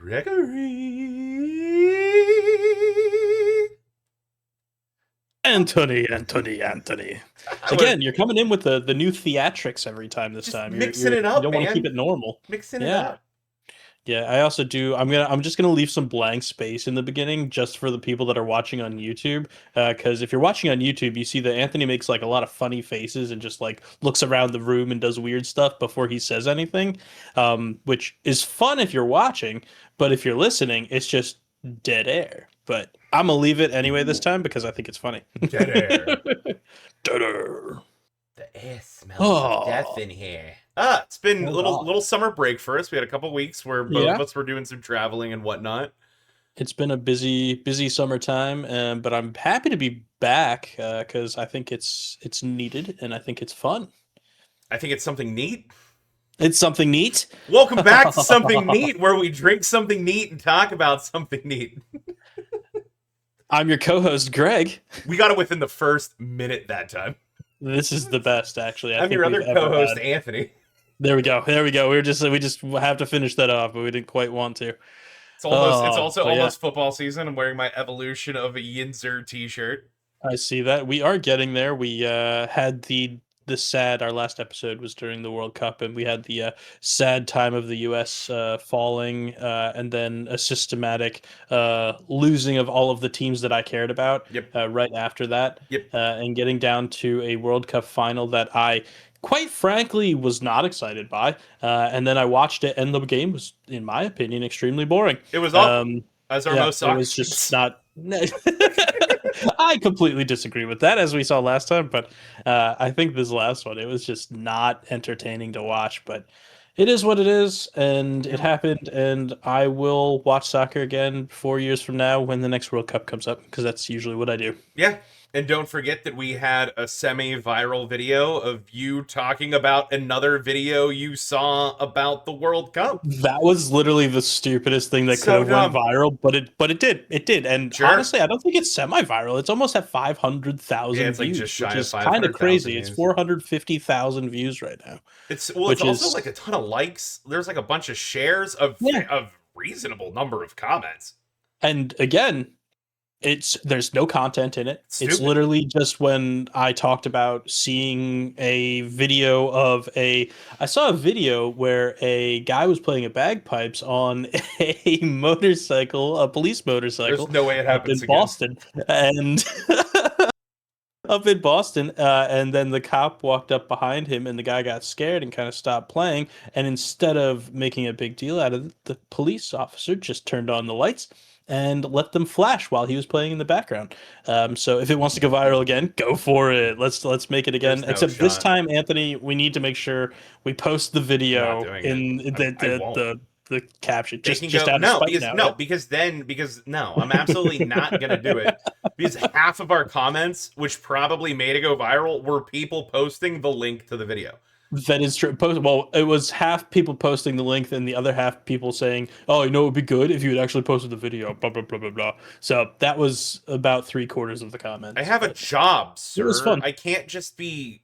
Gregory. Anthony. Again, you're coming in with the new theatrics every time this Just time. mixing it You up, don't want to keep man. it normal. Mixing it Yeah. up. Yeah, I also do. I'm just gonna leave some blank space in the beginning just for the people that are watching on YouTube. Because if you're watching on YouTube, you see that Anthony makes like a lot of funny faces and just like looks around the room and does weird stuff before he says anything, which is fun if you're watching. But if you're listening, it's just dead air. But I'm gonna leave it anyway this time because I think it's funny. Dead air. Dead air. The air smells of death Oh, in here. It's been a oh little God. little summer break for us. We had a couple weeks where both of Yeah. us were doing some traveling and whatnot. It's been a busy summertime, but I'm happy to be back because I think it's needed and I think it's fun. I think it's something neat. It's something neat. Welcome back to Something Neat, where we drink something neat and talk about something neat. I'm your co-host, Greg. We got it within the first minute that time. This is the best, actually. I I'm think your other we've ever co-host, had. Anthony. There we go. We just have to finish that off, but we didn't quite want to. It's Oh, also but yeah, almost football season. I'm wearing my Evolution of a Yinzer t-shirt. I see that. We are getting there. We had the sad. Our last episode was during the World Cup, and we had the sad time of the U.S. Falling, and then a systematic losing of all of the teams that I cared about. Yep. Right after that, Yep. and getting down to a World Cup final that I, quite frankly, was not excited by. And then I watched it, and the game was, in my opinion, extremely boring. It was awful. As are Yeah, most it soccer was just games. not. I completely disagree with that, as we saw last time. But I think this last one, it was just not entertaining to watch. But it is what it is, and it happened. And I will watch soccer again 4 years from now when the next World Cup comes up, because that's usually what I do. Yeah. And don't forget that we had a semi-viral video of you talking about another video you saw about the World Cup. That was literally the stupidest thing that could So have went dumb. viral, but it did. And Sure. honestly, I don't think it's semi-viral. It's almost at 500,000 Yeah, it's like views, just shy which of is kind of 500,000 crazy. It's views. 450,000 views right now, It's which also is like a ton of likes. There's like a bunch of shares of yeah. reasonable number of comments. And again, there's no content in it. It's Stupid. literally just when I talked about seeing a video of I saw a video where a guy was playing a bagpipes on a motorcycle, a police There's motorcycle no way it up happens in again. Boston, and up in Boston, and then the cop walked up behind him, and the guy got scared and kind of stopped playing. And instead of making a big deal out of it, the police officer just turned on the lights and let them flash while he was playing in the background. So if it wants to go viral again, go for it. Let's make it again. There's no Except this shot. time, Anthony, we need to make sure we post the Not video doing in it. I won't. the caption. They Just can just go out of spite now. Yeah? because I'm absolutely not gonna do it, because half of our comments, which probably made it go viral, were people posting the link to the video. That is true. Well, it was half people posting the link and the other half people saying, "Oh, you know, it would be good if you had actually posted the video." Blah blah blah blah blah. So that was about 3/4 of the comments. I have a job, sir. It was fun. I can't just be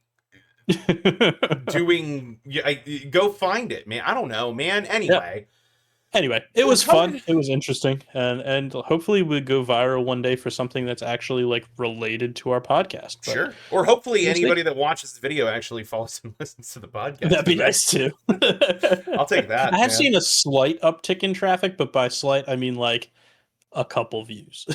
doing. Go find it, man. I don't know, man. Anyway. Anyway, it was fun. It was interesting, and hopefully we go viral one day for something that's actually like related to our podcast. But Sure. Or hopefully we'll anybody that watches the video actually follows and listens to the podcast. that'd be nice too. I'll take that. I have man. seen a slight uptick in traffic, but by slight I mean like a couple views.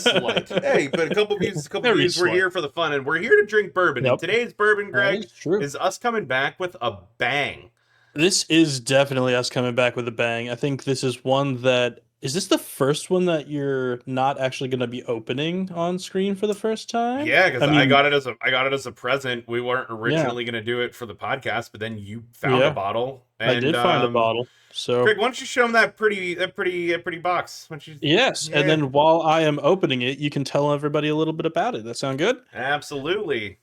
Slight. Hey, but a couple views is a couple Very views. We're slight. here for the fun, and we're here to drink bourbon. Yep. And today's bourbon, That Greg, is true. is us coming back with a bang. This is definitely us coming back with a bang. I think this is one that is this the first one that you're not actually going to be opening on screen for the first time? Yeah, because I I mean, got it as a present. We weren't originally going to do it for the podcast, but then you found a bottle. And, I did find a bottle. So Greg, why don't you show them that pretty box? Why don't you... yes, Yeah. and then while I am opening it, you can tell everybody a little bit about it. That sound good? Absolutely.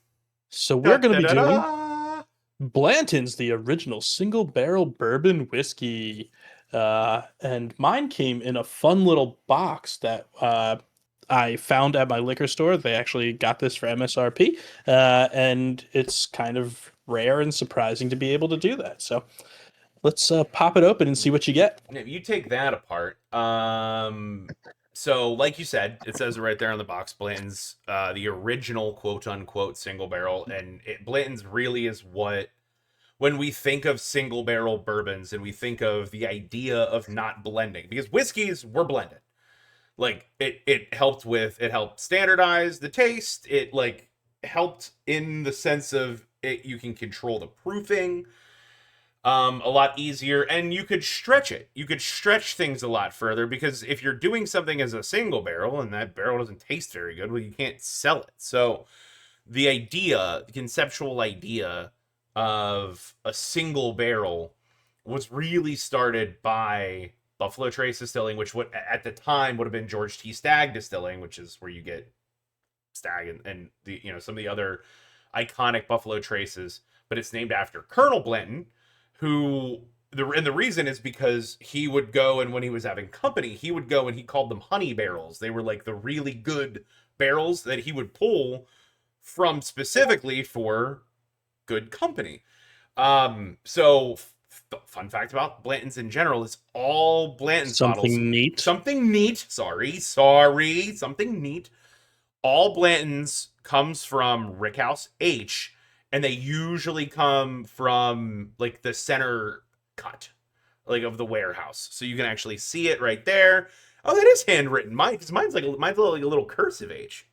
So we're going to be doing Da-da-da-da. Blanton's, the original single barrel bourbon whiskey. And mine came in a fun little box that I found at my liquor store. They actually got this for MSRP, and it's kind of rare and surprising to be able to do that. So let's pop it open and see what you get. If you take that apart, so like you said, it says right there on the box, Blanton's the original quote unquote single barrel, and Blanton's really is what when we think of single barrel bourbons and we think of the idea of not blending, because whiskeys were blended. Like it helped standardize the taste. It like helped in the sense of it, you can control the proofing a lot easier, and you could stretch it. You could stretch things a lot further, because if you're doing something as a single barrel and that barrel doesn't taste very good, well, you can't sell it. So the conceptual idea of a single barrel was really started by Buffalo Trace Distilling, which would at the time would have been George T. Stagg Distilling, which is where you get Stagg and the some of the other iconic Buffalo Traces, but it's named after Colonel Blanton, who the reason is because he would go, and when he was having company, he would go and he called them honey barrels. They were like the really good barrels that he would pull from specifically for good company. So fun fact about Blanton's in general is all Blanton's bottles. Something neat. Sorry. Something neat. All Blanton's comes from Rickhouse H, and they usually come from like the center cut, like of the warehouse, so you can actually see it right there. Oh, that is handwritten. Mine's like a little cursive H.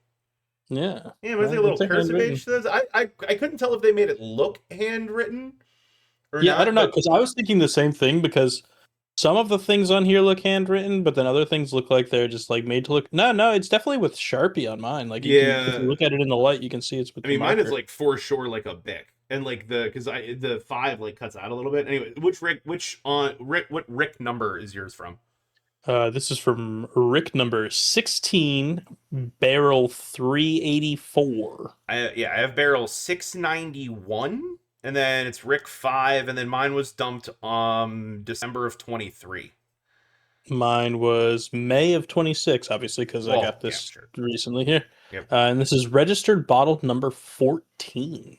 Yeah, mine's like a little cursive H. I couldn't tell if they made it look handwritten or not. I don't know, because I was thinking the same thing, because some of the things on here look handwritten, but then other things look like they're just like made to look. No, it's definitely with Sharpie on mine. Like, if you look at it in the light, you can see it's with. I mean, mine is like for sure like a Bic, and like the 5 like cuts out a little bit. Anyway, what Rick number is yours from? This is from Rick number 16, barrel 384. I have barrel 691. And then it's Rick 5, and then mine was dumped December of 23. Mine was May of 26, obviously, because I got this recently here. Yep. And this is registered bottle number 14.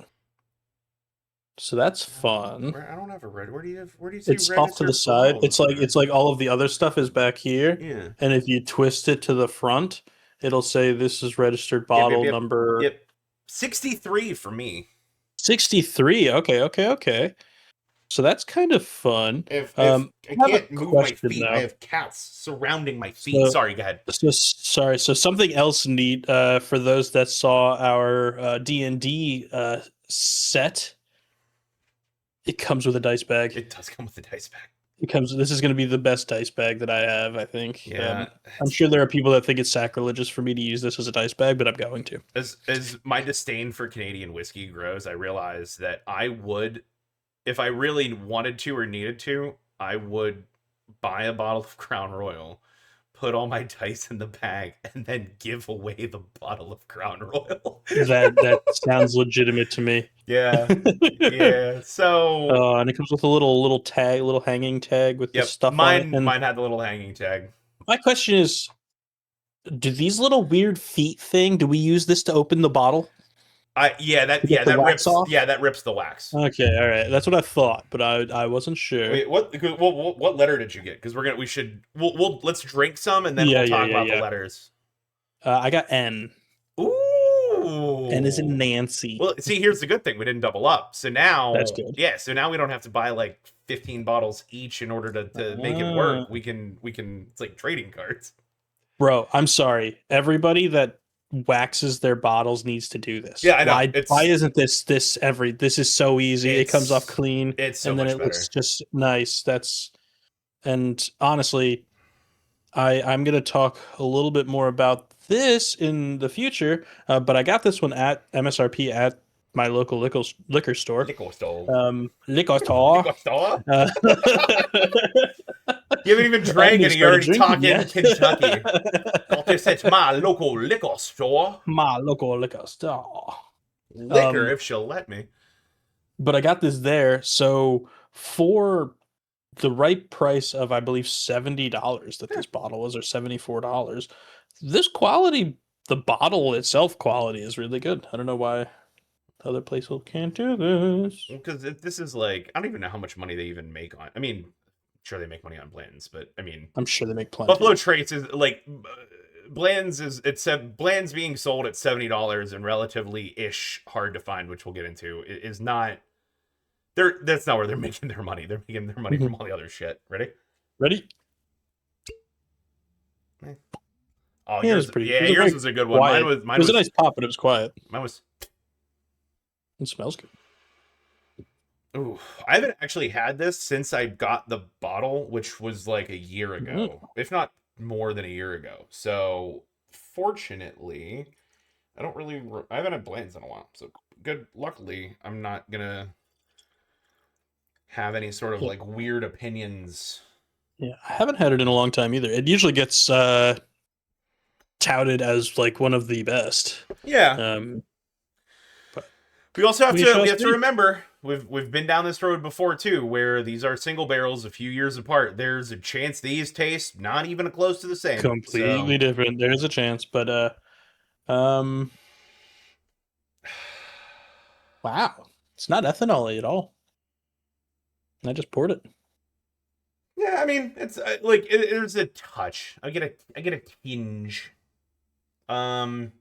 So that's fun. I don't have a red. Where do you see? It's off to the side. It's like all of the other stuff is back here. Yeah. And if you twist it to the front, it'll say this is registered bottle number. Yep. 63 for me. 63. Okay. So that's kind of fun. If I can't move my feet, I have cats surrounding my feet. Sorry, go ahead. So something else neat for those that saw our D&D set. It comes with a dice bag. It does come with a dice bag. This is going to be the best dice bag that I have, I think. Yeah. I'm sure there are people that think it's sacrilegious for me to use this as a dice bag, but I'm going to. As my disdain for Canadian whiskey grows, I realize that I would, if I really wanted to or needed to, I would buy a bottle of Crown Royal, put all my dice in the bag, and then give away the bottle of Crown Royal. That sounds legitimate to me. Yeah. Yeah. So and it comes with a little tag, little hanging tag with the stuff on it. And mine had the little hanging tag. My question is, do these little weird feet thing, do we use this to open the bottle? That rips off? Yeah, that rips the wax. Okay, all right. That's what I thought, but I wasn't sure. Wait, what letter did you get? Because we'll let's drink some and then we'll talk about the letters. I got N. Ooh. N is in Nancy. Well, see, here's the good thing: we didn't double up, so now that's good. Yeah, so now we don't have to buy like 15 bottles each in order to make it work. We can. It's like trading cards. Bro, I'm sorry. Everybody that waxes their bottles needs to do this. Yeah, I know. Why isn't this is so easy? It comes off clean. It's so and then much it better. Looks just nice. And honestly, I'm gonna talk a little bit more about this in the future. But I got this one at MSRP at my local liquor store. Liquor store. Liquor store. Liquor store. You haven't even drank it. You're already talking Kentucky. This is my local liquor store. My local liquor store. Liquor, if she'll let me. But I got this there, so for the right price of, I believe, $70 that this bottle is, or $74, this quality, the bottle itself quality is really good. I don't know why Other places can't do this. Because this is like, I don't even know how much money they even make on. I mean, sure they make money on Blanton's, but I mean, I'm sure they make Buffalo plenty. Trace is like Bland's is Bland's being sold at $70 and relatively ish hard to find, which we'll get into. Is not that's not where they're making their money. They're making their money from Mhm. all the other shit. Ready? Ready? Oh, Yeah, it was yours, pretty. It yeah, was a yours very was a good one. quiet. It Mine was a was, nice pop, but it was quiet. mine was. It smells good. Ooh, I haven't actually had this since I got the bottle, which was like a year Mm. ago, if not more than a year ago. So, fortunately, I don't really. I haven't had Blanton's in a while. So, good. Luckily, I'm not gonna have any sort of Yeah, like weird opinions. yeah. I haven't had it in a long time either. It usually gets touted as like one of the best. Yeah. Um, but We also have we to shall see. remember we've been down this road before too, where these are single barrels a few years apart. There's a chance these taste not even close to the same. So Completely different. There's a chance, but um, wow, it's not ethanol at all. I just poured it. yeah, I mean it's like there's a touch. I get a tinge. Um,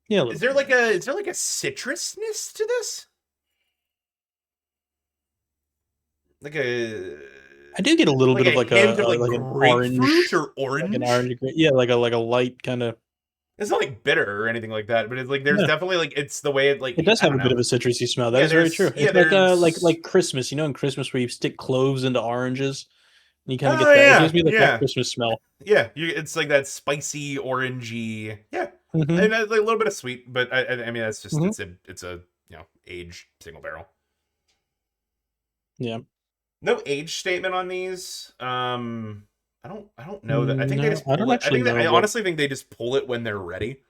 Yeah, a little bit. is there like a citrusness to this? Like a I do get a little bit of hint of like like an grapefruit orange, or orange. yeah, like a light kind of. It's not like bitter or anything like that, but it's like there's Yeah, definitely like it's the way it it like does I have don't a bit know. of a citrusy smell. That Yeah, is very true. yeah, It's like there's Christmas. You know, in Christmas where you stick cloves into oranges, and you kind of oh get that. It yeah, gives me like that yeah, Christmas smell. yeah. It's like that spicy orangey, yeah, Hmm. and like a little bit of sweet, but I mean that's just Hmm. it's a aged single barrel. Yeah. No age statement on these. I don't know that. I think they No, just I pull don't it. actually know I what honestly think they just pull it when they're ready.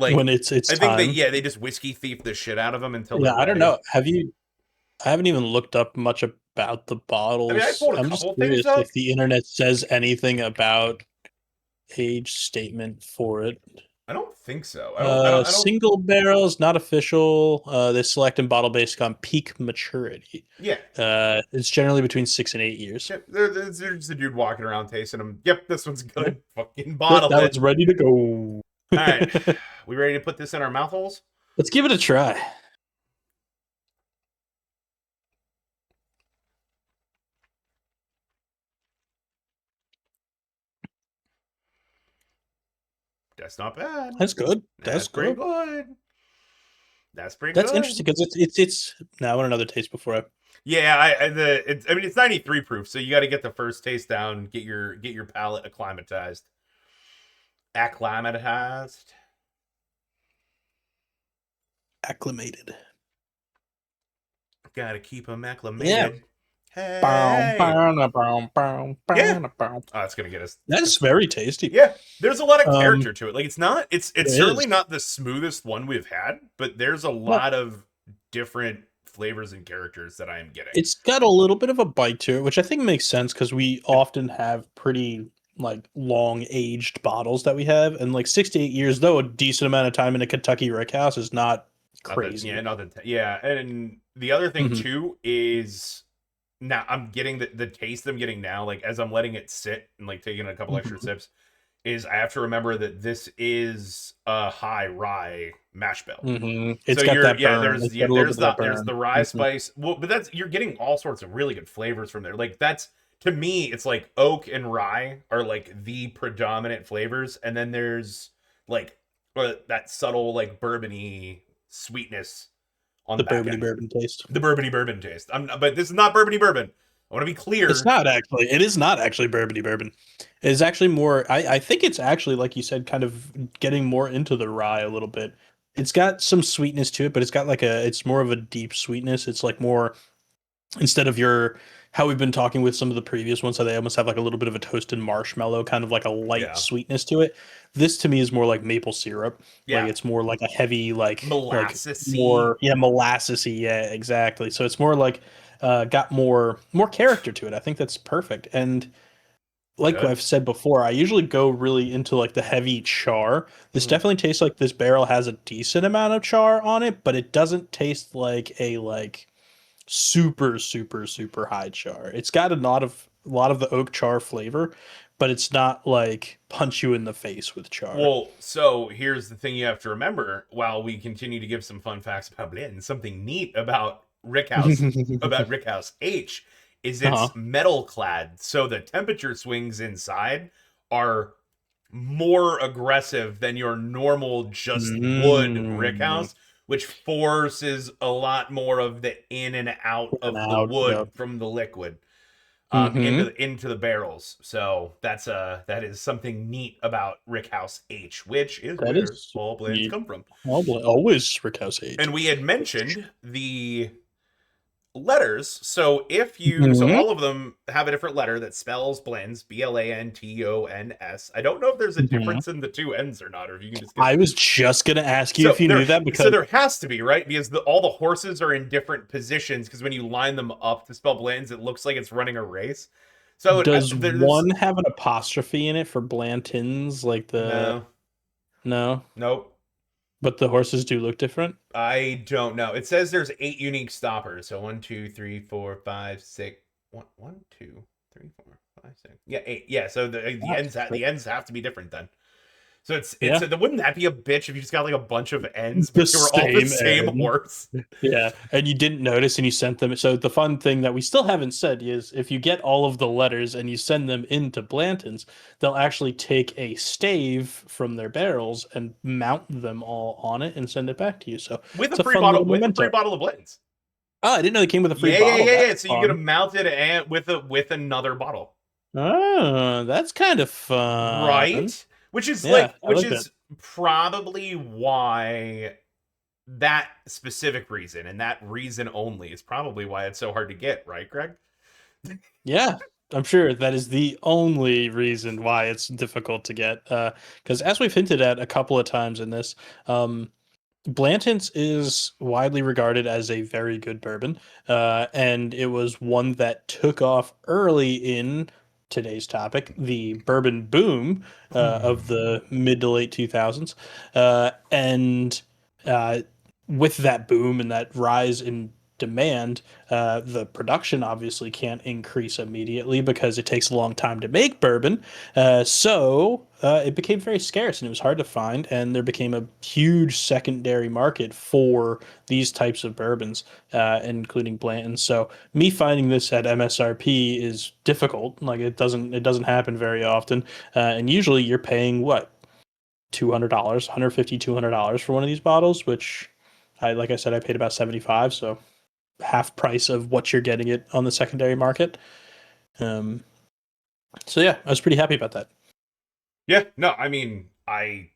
when Like it's I think that time. yeah, they just whiskey thief the shit out of them until they're Yeah, I don't ready. know. Have you? I haven't even looked up much about the I mean, I bottles. pulled a I'm just couple things curious up. if the internet says anything about age statement for it. I don't think so. I don't. Single barrels, not official. They select and bottle based on peak maturity. Yeah. It's generally between 6 and 8 years. Yep. There's a dude walking around tasting them. Yep, this one's Yeah. good. Fucking Good. bottle Now it. it's ready to go. All right. We ready to put this in our mouth holes? Let's give it a try. That's not bad. That's good. That's That's pretty good. good. That's pretty That's good. interesting because it's. Now I want another taste before I. Yeah, I mean it's 93 proof, so you got to get the first taste down, get your palate acclimatized. Acclimatized. Acclimated. Got to keep them Yeah. acclimated. Bow, Hey. bow, na, bow, bow, Yeah. bow, na, bow. Oh, it's gonna get us. That's very tasty. Yeah, there's a lot of Um, character to it. Like it's it is. certainly not the smoothest one we've had, but there's a No, lot of different flavors and characters that I am getting. it's got a little bit of a bite to it, which I think makes sense because we often have pretty like long aged bottles that we have, and like 6 to 8 years, though a decent amount of time in a Kentucky Rick House is not Nothing, yeah, crazy. nothing. Yeah, and the other thing Hmm. too is now I'm getting the taste I'm getting now. Like as I'm letting it sit and like taking a couple extra Hmm. sips, is I have to remember that this is a high rye mash bill. Hmm. So It's got you're that burn. It's got a little bit of that there's burn. the rye Hmm. spice. Well, but that's you're getting all sorts of really good flavors from there. Like that's to me, it's like oak and rye are like the predominant flavors, and then there's like that subtle like bourbony sweetness on The the back bourbony end. bourbon taste. The bourbony bourbon taste. But this is not bourbony bourbon. I want to be It's clear. not actually. It is not actually bourbony bourbon. It's actually more. I think it's actually like you said, kind of getting more into the rye a little bit. It's got some sweetness to it, but it's got like a. It's more of a deep sweetness. It's like more instead of your how we've been talking with some of the previous ones, so they almost have like a little bit of a toasted marshmallow, kind of like a light Yeah, sweetness to it. This to me is more like maple syrup. Like yeah, it's more like a heavy, like molassesy. more molassesy. Yeah, exactly. So it's more like got more character to it. I think that's perfect. And like Good. I've said before, I usually go really into like the heavy char. This Mhm. definitely tastes like this barrel has a decent amount of char on it, but it doesn't taste like a like super high char. It's got a lot of the oak char flavor, but it's not like punch you in the face with char. Well, so here's the thing you have to remember while we continue to give some fun facts about Blanton. Something neat about Rickhouse H is Uh-huh. it's metal clad, so the temperature swings inside are more aggressive than your normal just wood Mm. rickhouse, which forces a lot more of the in and out And of the out. Yep. wood from the liquid Mm-hmm. into the barrels. So that is something neat about Rickhouse H, which is That where is all blends you come from. always Rickhouse And 8. we had mentioned the letters. So Hmm. all of them have a different letter that spells blends, Blantons. I don't know if there's a Hmm. difference in the two N's or not, or if you can just get. I was just gonna ask you So if you there, knew that so because there has to be, right? Because all the horses are in different positions. Because when you line them up to spell blends, it looks like it's running a race. So does there's one have an apostrophe in it for Blantons? Like the no, no, nope. but the horses do look different. I don't know. It says there's 8 unique stoppers. So one, two, three, four, five, six. One, two, three, four, five, six. Yeah, eight. Yeah. So Wow. the ends have to be different then. So Yeah, wouldn't that be a bitch if you just got like a bunch of ends, the but they were all the same same end. horse? Yeah, and you didn't notice and you sent them. So the fun thing that we still haven't said is if you get all of the letters and you send them into Blanton's, they'll actually take a stave from their barrels and mount them all on it and send it back to you. So it's a fun little With a free memento. bottle of blends. Oh, I didn't know they came with a free Yeah, bottle. yeah, That's yeah. So you get fun. them mounted and with another bottle. Oh, that's kind of fun. Right? Which is Yeah, I which like that. is probably why that specific reason and that reason only is probably why it's so hard to get, right, Greg? Yeah, I'm sure that is the only reason why it's difficult to get. Because as we've hinted at a couple of times in this, Blanton's is widely regarded as a very good bourbon, and it was one that took off early in today's topic, the bourbon boom of the mid to late 2000s. And uh, with that boom and that rise in demand, the production obviously can't increase immediately because it takes a long time to make bourbon. So it became very scarce and it was hard to find, and there became a huge secondary market for these types of bourbons, including Blanton. So me finding this at MSRP is difficult. Like it doesn't happen very often, and usually you're paying what $200, 150, $200 for one of these bottles, which like I said, I paid about 75, so half price of what you're getting it on the secondary market. Um, so yeah, I was pretty happy about that. Yeah, no, I mean, I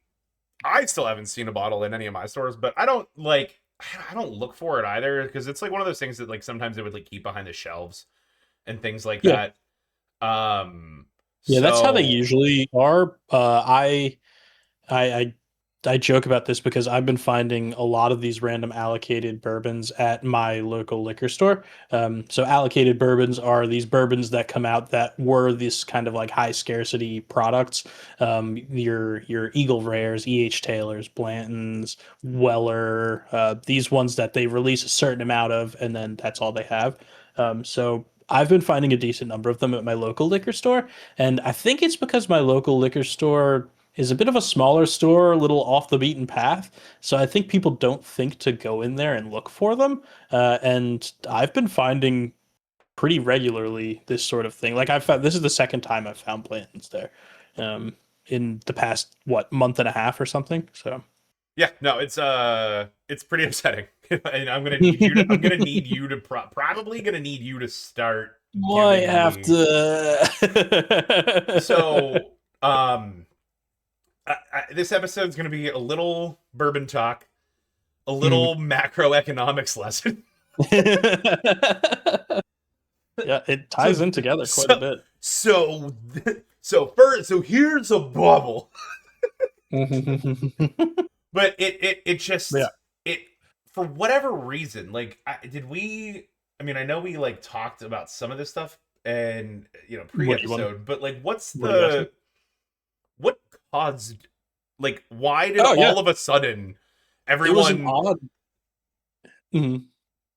still haven't seen a bottle in any of my stores, but I don't look for it either because it's like one of those things that like sometimes they would like keep behind the shelves and things like Yeah, that. Um yeah, that's how they so usually are. I I joke about this because I've been finding a lot of these random allocated bourbons at my local liquor store. So allocated bourbons are these bourbons that come out that were this kind of like high scarcity products. Your Eagle Rares, E.H. Taylors, Blantons, Weller, these ones that they release a certain amount of, and then that's all they have. So I've been finding a decent number of them at my local liquor store, and I think it's because my local liquor store is a bit of a smaller store, a little off the beaten path. So I think people don't think to go in there and look for them. And I've been finding pretty regularly this sort of thing. Like I've found this is the second time I've found Blantons there, um, in the past what month and a half or something. So yeah, no, it's pretty upsetting. And I'm gonna need you to probably gonna need you to start might giving have me to. so this episode's gonna be a little bourbon talk, a Hmm. little macroeconomics lesson. Yeah, it ties so in together quite a so bit. so so here's a bubble. But it Yeah. just it for whatever reason, like did we I mean, I know we like talked about some of this stuff and What do you want? pre-episode, but like What are you asking? what caused, like, why did Oh yeah, all of a sudden it was an everyone, odd. Mhm.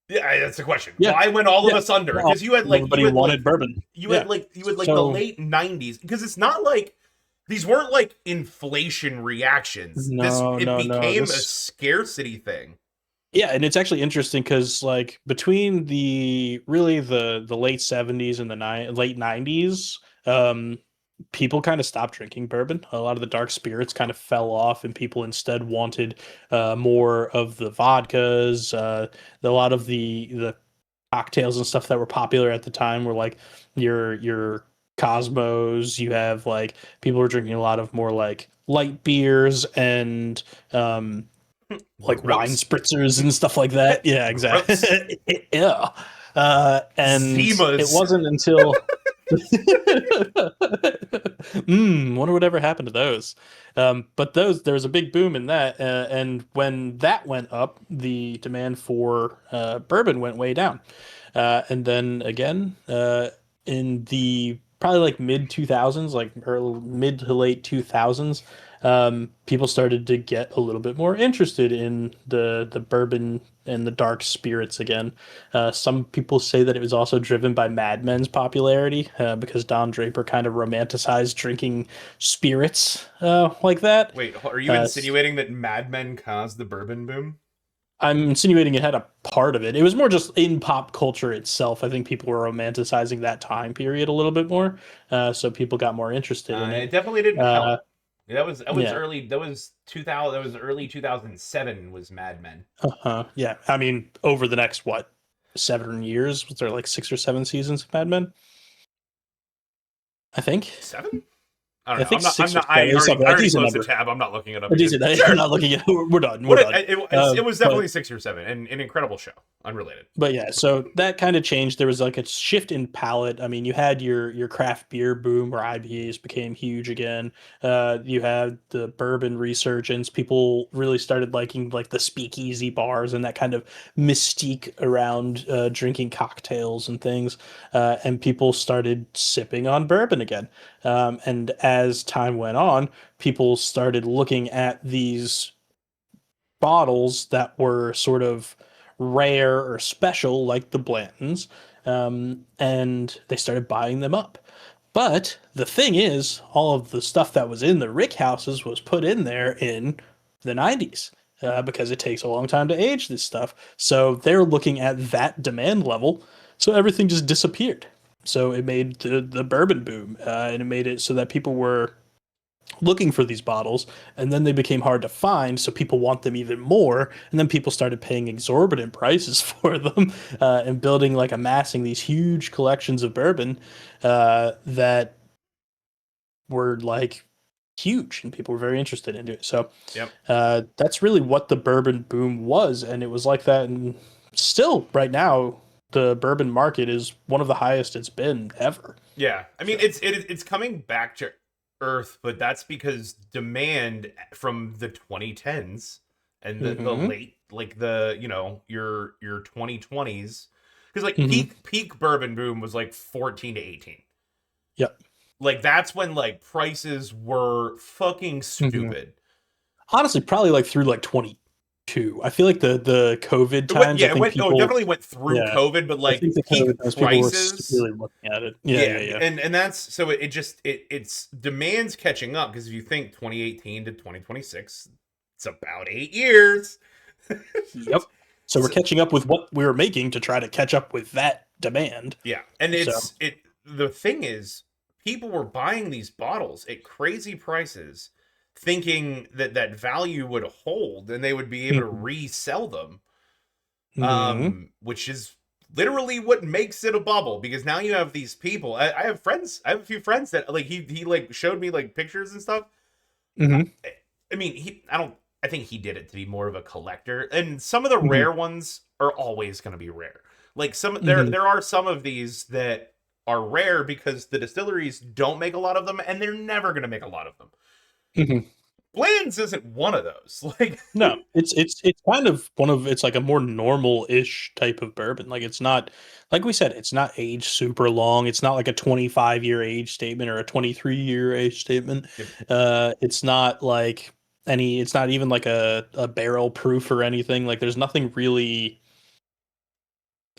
yeah, that's the question. Yeah, Why went all of yeah. us under? Well, Because you had like everybody wanted bourbon. Yeah. you had like the So late 90s, because it's not like these weren't like inflation reactions. This no, it no, no. became a This scarcity thing. Yeah, and it's actually interesting because like between the late 70s and the late 90s, people kind of stopped drinking bourbon. A lot of the dark spirits kind of fell off, and people instead wanted more of the vodkas. A lot of the cocktails and stuff that were popular at the time were like your Cosmos. You have like people were drinking a lot of more like light beers and like wine Gross. spritzers and stuff like that. Yeah, Gross. exactly. Yeah. And it Zimas. wasn't until wonder whatever happened to those. But there was a big boom in that, and when that went up, the demand for bourbon went way down. And then again, in the probably like mid 2000s, like early, mid to late 2000s, people started to get a little bit more interested in the bourbon and the dark spirits again. Some people say that it was also driven by Mad Men's popularity because Don Draper kind of romanticized drinking spirits like that. Wait, are you Uh, insinuating that Mad Men caused the bourbon boom? I'm insinuating it had a part of it. It was more just in pop culture itself. I think people were romanticizing that time period a little bit more, so people got more interested in It it. definitely didn't Uh, help. That was yeah, early. That was 2000. That was early 2007. Was Mad Men yeah. I mean, over the next what 7 years, was there like 6 or 7 seasons of Mad Men? I think. 7? I don't I know. think I'm six or not. seven. It's something I a already decent closed the number. tab. I'm not looking it up A again. decent. I'm Sure. not looking at. We're done. We're What done. it was But definitely 6 or 7. An incredible show. Unrelated. But yeah, so that kind of changed. There was like a shift in palate. I mean, you had your craft beer boom where IPAs became huge again. You had the bourbon resurgence. People really started liking like the speakeasy bars and that kind of mystique around drinking cocktails and things. And people started sipping on bourbon again. And as time went on, people started looking at these bottles that were sort of rare or special, like the Blantons, and they started buying them up. But the thing is, all of the stuff that was in the rick houses was put in there in the 90s because it takes a long time to age this stuff. So they're looking at that demand level. So everything just disappeared. So it made the bourbon boom, and it made it so that people were looking for these bottles, and then they became hard to find, so people want them even more, and then people started paying exorbitant prices for them, and building like amassing these huge collections of bourbon that were like huge, and people were very interested in it. So Yep. that's really what the bourbon boom was, and it was like that, and still right now the bourbon market is one of the highest it's been ever. Yeah. I mean, So, it's coming back to earth, but that's because demand from the 2010s and the hmm late, like, the your 2020s, because like hmm peak bourbon boom was like 14 to 18. yep. Like, that's when like prices were fucking hmm stupid. Honestly, probably like through like 22. I feel like the COVID It went, times, I yeah, it think went, oh, it people, definitely went through yeah, COVID, but I like think the COVID peak times people were prices. really looking at it. Yeah, Yeah, yeah, yeah. and that's so it just it's demand's catching up, because if you think 2018 to 2026, it's about 8 years. Yep. So we're So, catching up with what we were making to try to catch up with that demand. yeah, and So, the thing is, people were buying these bottles at crazy prices, thinking that that value would hold and they would be able to hmm resell them, hmm which is literally what makes it a bubble, because now you have these people. I have friends, I have a few friends that like he like showed me like pictures and stuff. hmm I mean, I think he did it to be more of a collector, and some of the hmm rare ones are always going to be rare. Like, hmm there are some of these that are rare because the distilleries don't make a lot of them, and they're never going to make a lot of them. hmm Bland's isn't one of those. Like, No, it's kind of one of it's like a more normal-ish type of bourbon. Like it's not like we said, it's not aged super long. It's not like a 25-year age statement or a 23-year age statement. yep, It's not like it's not even like a barrel proof or anything. Like there's nothing really,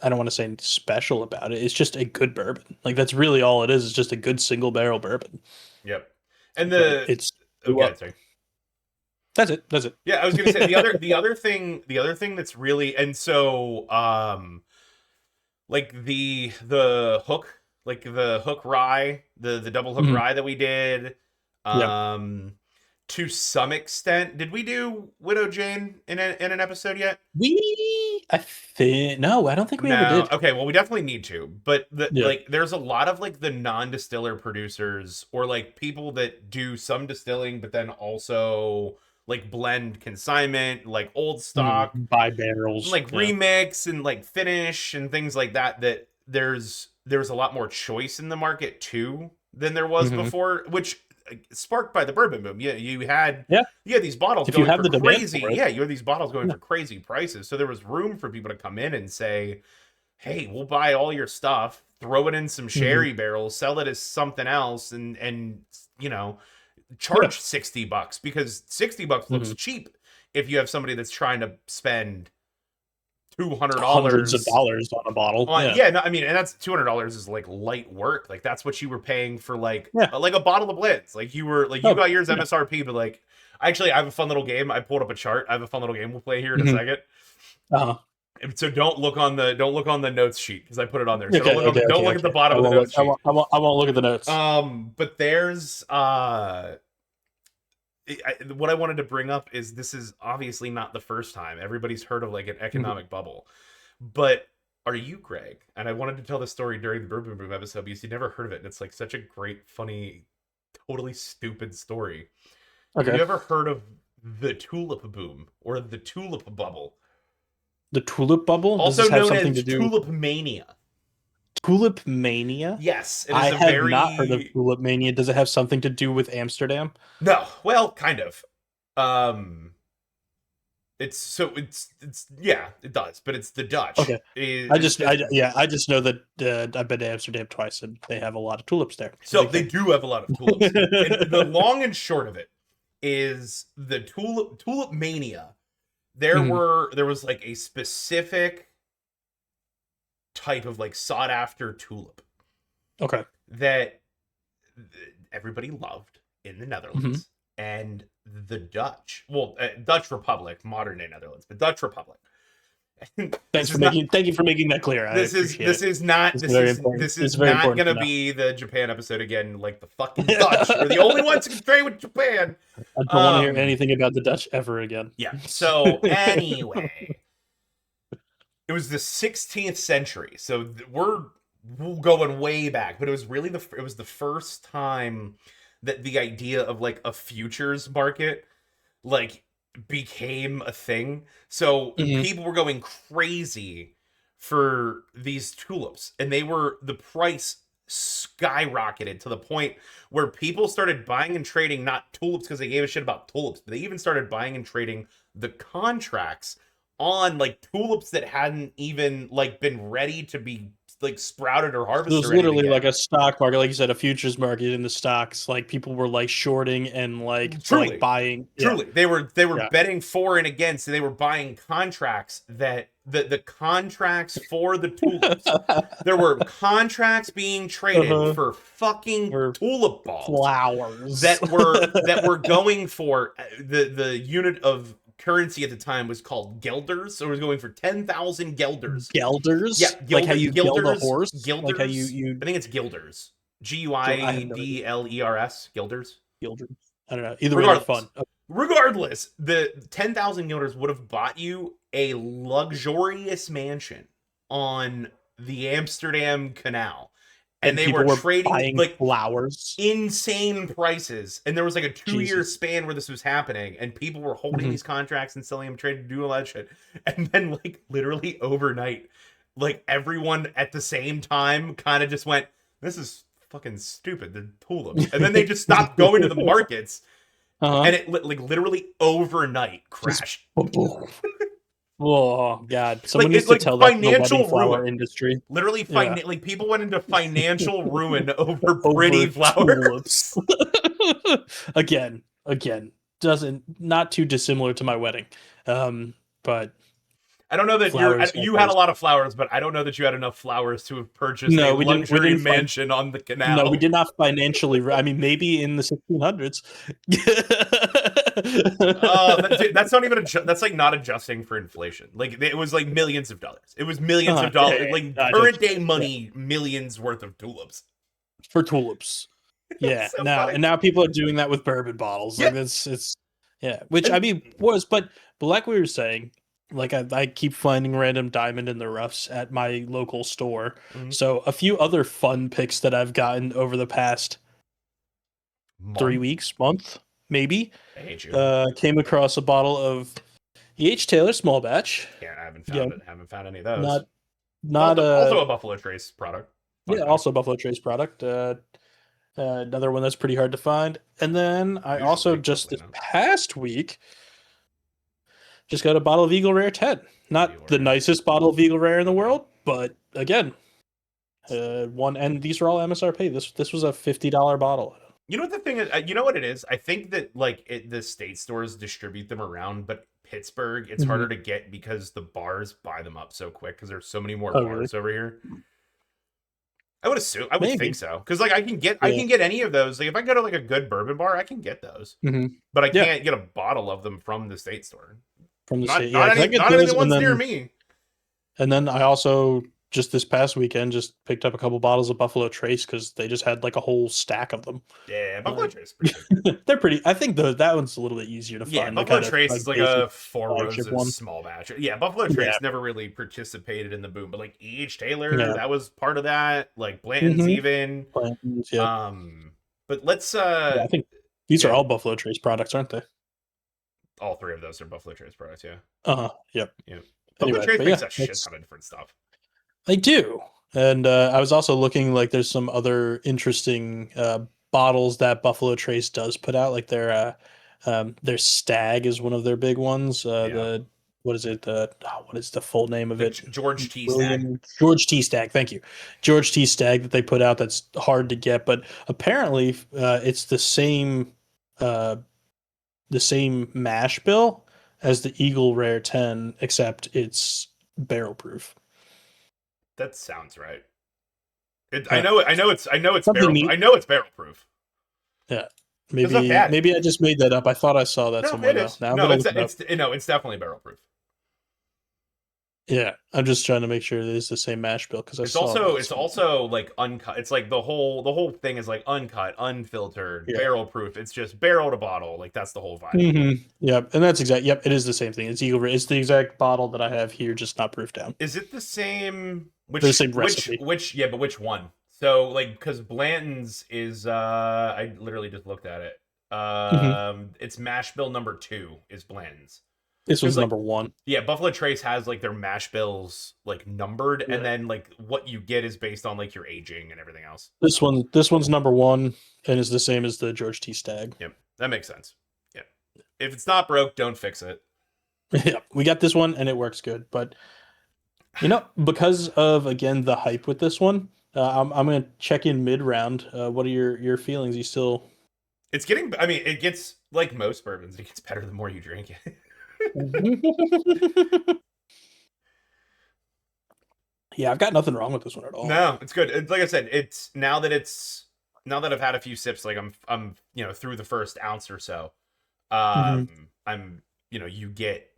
I don't want to say special about it. It's just a good bourbon. Like that's really all it is. It's just a good single barrel bourbon. yep. And But the it's okay, sorry. that's it. That's it. Yeah, I was gonna say the other thing that's really, and so like the hook rye, the double hook Mhm. rye that we did, Yeah. um to some extent. Did we do Widow Jane in an episode yet? I think no, I don't think we ever No. did. Okay, well we definitely need to. But Yeah. there's a lot of like the non-distiller producers or like people that do some distilling but then also like blend consignment, like old stock, Buy barrels. like Yeah. remix and like finish and things like that, that there's a lot more choice in the market too than there was Hmm. before, which sparked by the bourbon boom. Yeah, Yeah. you had these bottles If you going have for the demand crazy. for it. Yeah, you had these bottles going Yeah. for crazy prices. So there was room for people to come in and say, "Hey, we'll buy all your stuff, throw it in some Hmm. sherry barrels, sell it as something else, and you know, Yeah. charge $60 because $60 looks Hmm. cheap if you have somebody that's trying to spend two hundred Hundreds of dollars dollars on a bottle. on, Yeah. yeah, no, I mean, and that's $200 is like light work. Like that's what you were paying for Yeah. like a bottle of blends. Like you were like you Oh, got yours yeah. MSRP, but like actually I have a fun little game. I pulled up a chart. I have a fun little game we'll play here in a Hmm. second. Uh-huh. And so don't look on the notes sheet because I put it on there. So Okay. Okay. don't Okay. look at the Okay. bottom I of the won't look. notes sheet. I won't look at the notes. But there's what I wanted to bring up is this is obviously not the first time. Everybody's heard of like an Mhm. economic bubble. But are you, Greg? And I wanted to tell this story during the Bourbon Boom episode because you never heard of it. And it's like such a great, funny, totally stupid story. Have you Okay. ever heard of the tulip boom or the tulip bubble? The tulip bubble. Does Also this have known something to as do with tulip mania. tulip mania? Yes, it is I a have not heard of very tulip mania. Does it have something to do with Amsterdam? no, well, kind of. Um it's yeah, it does, but it's the Dutch. Okay. I just know that I've been to Amsterdam twice and they have a lot of tulips there. It's a So big they thing. do have a lot of tulips. And the long and short of it is the tulip mania. Mhm. There was like a specific type of like sought after tulip Okay. that everybody loved in the Mhm. Netherlands and the Dutch. Well, Dutch Republic, modern day Netherlands, but Dutch Republic. This is not Thank you for making that clear. I appreciate it. It's very important. this It's is very not important to gonna know. be the Japan episode again. Like the fucking Dutch are the only ones who can trade with Japan. I don't want to hear Um, anything about the Dutch ever again. yeah. So anyway, it was the 16th century. So we're going way back, but it was the first time that the idea of like a futures market like became a thing. So Mhm. people were going crazy for these tulips, and the price skyrocketed to the point where people started buying and trading not tulips because they gave a shit about tulips, but they even started buying and trading the contracts on like tulips that hadn't even like been ready to be like sprouted or It harvested was or anything literally yet. like a stock market, like you said, a futures market in the stocks. Like people were like shorting and like Truly, buying. Yeah, truly, they were yeah. betting for and against, and they were buying contracts that the contracts for the tulips. There were contracts being traded Uh-huh. for fucking Or tulip balls flowers. that were going for the unit of currency at the time was called guilders, so it was going for 10,000 guilders. Yeah, Gelders, like how you gild a horse, like how guilders. you I think it's guilders. G U I I have no idea. D L E R S, guilders. Gilders. I don't know. Either way, they're Regardless, fun. regardless, the 10,000 guilders would have bought you a luxurious mansion on the Amsterdam Canal, and And they people were were trading buying like flowers. insane prices. And there was like a 2 year Jesus. span where this was happening, and people were holding Mhm. these contracts and selling them, trading, doing all that shit. And then, like, literally overnight, like everyone at the same time kind of just went, "This is fucking stupid." The tulips, and then they just stopped going to the markets, Uh-huh. and it like literally overnight Just crashed. oh God. Like Someone needs it to like tell that to the wedding financial flower ruin. industry. Literally, Yeah. like people went into financial ruin over pretty Over tulips. flowers. Again, doesn't not too dissimilar to my wedding. But I don't know that flowers are you had a crazy. lot of flowers, but I don't know that you had enough flowers to have purchased a No, we luxury didn't find mansion on the no, we canal. did not financially. I mean, maybe in the 1600s. That's not even that's like not adjusting for inflation. Like it was like millions of dollars. It was millions of Yeah, dollars, yeah, like yeah. I current just day yeah money, millions worth of tulips. for tulips. Yeah, It's so now funny. and now people are doing that with bourbon bottles. Yeah, Like it's yeah, which I and mean was but like we were saying, like I keep finding random diamond in the roughs at my local store. mhm. So a few other fun picks that I've gotten over the past three Month. weeks, month maybe. I hate you. Came across a bottle of E.H. Taylor small batch. Can't. I haven't found it. Again, Haven't found any of those. not not Also a Buffalo Trace product. Fun yeah, fact. also Buffalo Trace product. Another one that's pretty hard to find. And then I also Usually, just hopefully this not. past week just got a bottle of Eagle Rare 10. Not Eagle the Rare. nicest bottle of Eagle Rare in the Okay. world, but again, one and these are all MSRP. This was a $50 bottle. You know what the thing is? You know what it is? I think that like the state stores distribute them around, but Pittsburgh, it's Mhm. harder to get because the bars buy them up so quick because there's so many more Oh, really? bars over here. I would assume, I would think Maybe. so, because like I Yeah. can get any of those. Like if I go to like a good bourbon bar, I can get those, hmm but I Yeah. can't get a bottle of them from the state store. From the state. Yeah, Not because I any get not any of those the ones near me. and then I also just this past weekend just picked up a couple bottles of Buffalo Trace because they just had like a whole stack of them. Yeah, Buffalo Like, Trace is pretty good. they're pretty. I think that one's a little bit easier to Yeah, find. The Buffalo kind of Trace like is like basic a Four flagship Roses one. small batch. Yeah, Buffalo Yeah, Trace never really participated in the boom, but like E.H. Taylor, yeah. that was part of that. Like Blanton's Mm-hmm. even. Plantons, yep. But let's Yeah, I think these are yeah, all Buffalo Trace products, aren't they? all three of those are Buffalo Trace products, yeah. Yep. Yeah. Buffalo Anyway, Trace but makes yeah, a shit that's ton of different stuff. they do. And I was also looking like there's some other interesting bottles that Buffalo Trace does put out. Like their Stag is one of their big ones. Yeah. The what is it? What is the full name of The it? George T. Stag. William George T. Stag. Thank you, George T. Stag that they put out. That's hard to get, but apparently it's uh, the same mash bill as the Eagle Rare 10, except it's barrel proof. That sounds right. Uh, something I neat. know it's barrel proof. Yeah. Because I've had it. Maybe I just made that up. I thought I saw that No, somewhere it though. is. Now I'm No, gonna look it up. it's definitely barrel proof. Yeah, I'm just trying to make sure it is the same mash bill because I saw it. It's also like uncut. It's like the whole thing is like uncut, unfiltered, Yeah. barrel proof. It's just barrel to bottle. Like that's the whole vibe. Yep, and that's exact. Yep, it is the same thing. It's Eagle Rare. It's the exact bottle that I have here, just not proof down. Is it the same? The same recipe. Which? Yeah, but which one? So like, because Blanton's is I literally just looked at it. hmm It's mash bill number 2 is Blanton's. This Because one's like number one. yeah, Buffalo Trace has like their mash bills like numbered, and Yeah. then like what you get is based on like your aging and everything else. This one's number one and is the same as the George T. Stag. Yep, that makes sense. Yeah, if it's not broke, don't fix it. Yeah, we got this one and it works good. But because of again the hype with this one, I'm gonna check in mid round. What are your feelings? You still? It's getting. I mean, it gets like most bourbons. It gets better the more you drink it. Yeah, I've got nothing wrong with this one at all. No, it's good. Like I said, it's now that I've had a few sips. Like I'm through the first ounce or so. hmm I'm you get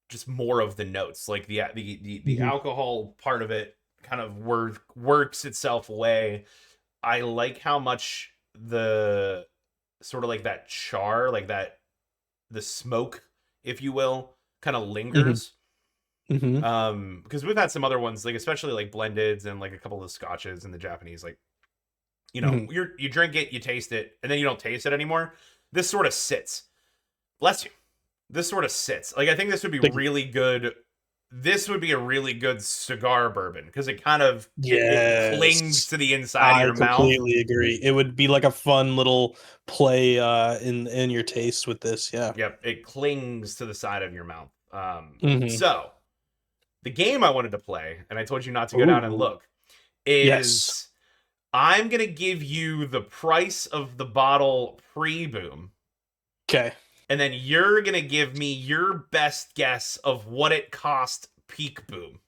just more of the notes. Like the hmm alcohol part of it kind of works itself away. I like how much the sort of like that char, like that the smoke, if you will, kind of hmm lingers. hmm Because we've had some other ones, like especially like blendeds and like a couple of scotches and the Japanese, like hmm you drink it, you taste it, and then you don't taste it anymore. This sort of sits. Bless you. This sort of sits. Like I think this would be Thank you. really good this would be a really good cigar bourbon because it kind of it clings Yes. to the inside of I your mouth. completely agree. It would be like a fun little play in your taste with this. Yeah. Yep, it clings to the side of your mouth. Hmm. So the game I wanted to play, and I told you not to go down and Ooh. look, Yes. is I'm gonna give you the price of the bottle pre-boom, Okay. and then you're gonna give me your best guess of what it cost peak boom.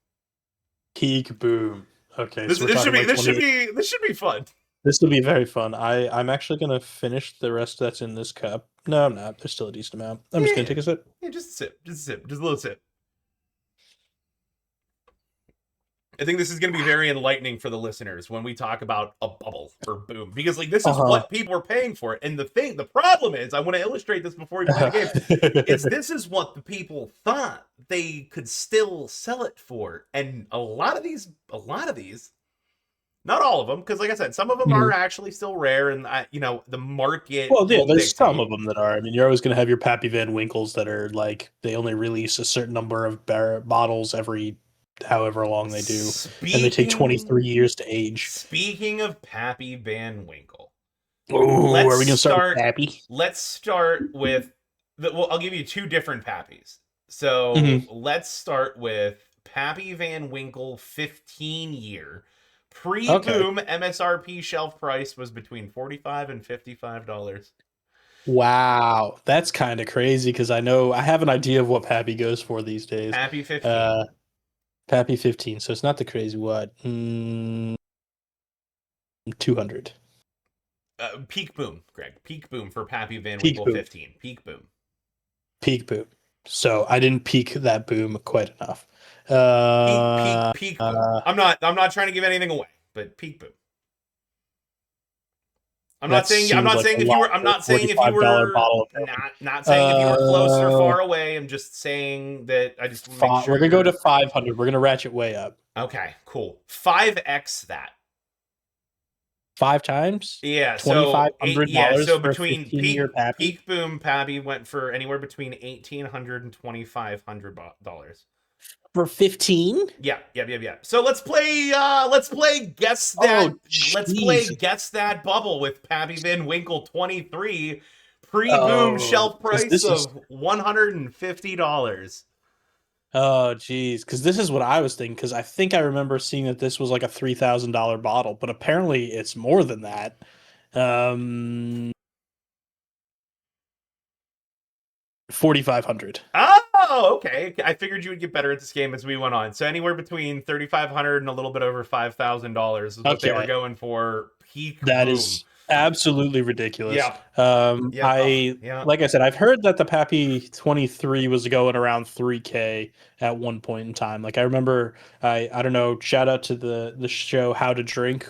Peak boom. Okay, This so we're this should talking be like this should 28. be this should be fun. This will be very fun. I'm actually gonna finish the rest that's in this cup. No, I'm not. There's still a decent amount. I'm just gonna Yeah, take a sip. yeah, just a sip, just a sip, just a little sip. I think this is going to be very enlightening for the listeners when we talk about a bubble or boom, because like this is Uh-huh. what people are paying for it. And the problem is, I want to illustrate this before we play the game. It's this is what the people thought they could still sell it for, and a lot of these, not all of them, because like I said, some of them are Mhm. actually still rare, and the market Well, yeah, will there's some dictate. of them that are. I mean, you're always gonna have your Pappy Van Winkles that are like they only release a certain number of bottles every however long they do, and they take Speaking 23 years to age. speaking of Pappy Van Winkle, Oh, let's are we gonna start with start Pappy? let's start with well, I'll give you two different Pappies. So Hmm. let's start with Pappy Van Winkle 15 year. Okay. Pre-boom MSRP shelf price was between $45 and $55. Wow, that's kind of crazy because I have an idea of what Pappy goes for these days. Pappy 15. Uh, Pappy 15, so it's not the crazy what? 200. Peak boom, Greg. Peak boom for Pappy Van Peak Winkle boom. 15. Peak boom. Peak boom. So I didn't peak that boom quite enough. Peak boom. I'm not trying to give anything away, but peak boom. That seems like a lot I'm for a not saying if you $45 were bottle of bourbon. not saying if you were close or Uh, far away. I'm just saying that I just want to make sure We're gonna go to you're 500. We're gonna ratchet way up. okay, cool. 5x that. Five times? Yeah, so $2,500 so for a between 15-year Pappy peak boom Pappy went for anywhere between $1,800 and $2,500. for 15? Yeah. So let's play guess that Oh, let's play jeez. guess that bubble with Pappy Van Winkle 23 pre-boom Oh, shelf because price of $150. oh, geez, because this is what I was thinking. Because I think I remember seeing that this was like a $3,000 bottle, but apparently it's more than that. Um, 4,500. Oh, okay. I figured you would get better at this game as we went on. So anywhere between 3,500 and a little bit over $5,000 is what they were Okay. going for peak That boom. is absolutely ridiculous. Yep. Yep. Oh, yeah. Like I said, I've heard that the Pappy 23 was going around 3K at one point in time. Like I remember, I don't know. Shout out to the show How to Drink,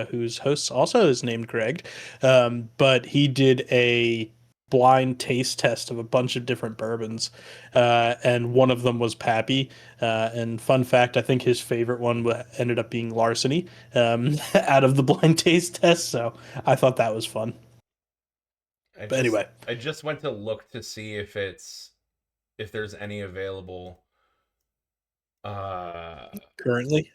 whose host also is named Greg, but he did a blind taste test of a bunch of different bourbons, and one of them was Pappy. And fun fact, I think his favorite one ended up being Larceny, out of the blind taste test. So I thought that was fun. I But just anyway, I just went to look to see if there's any available. Uh, currently,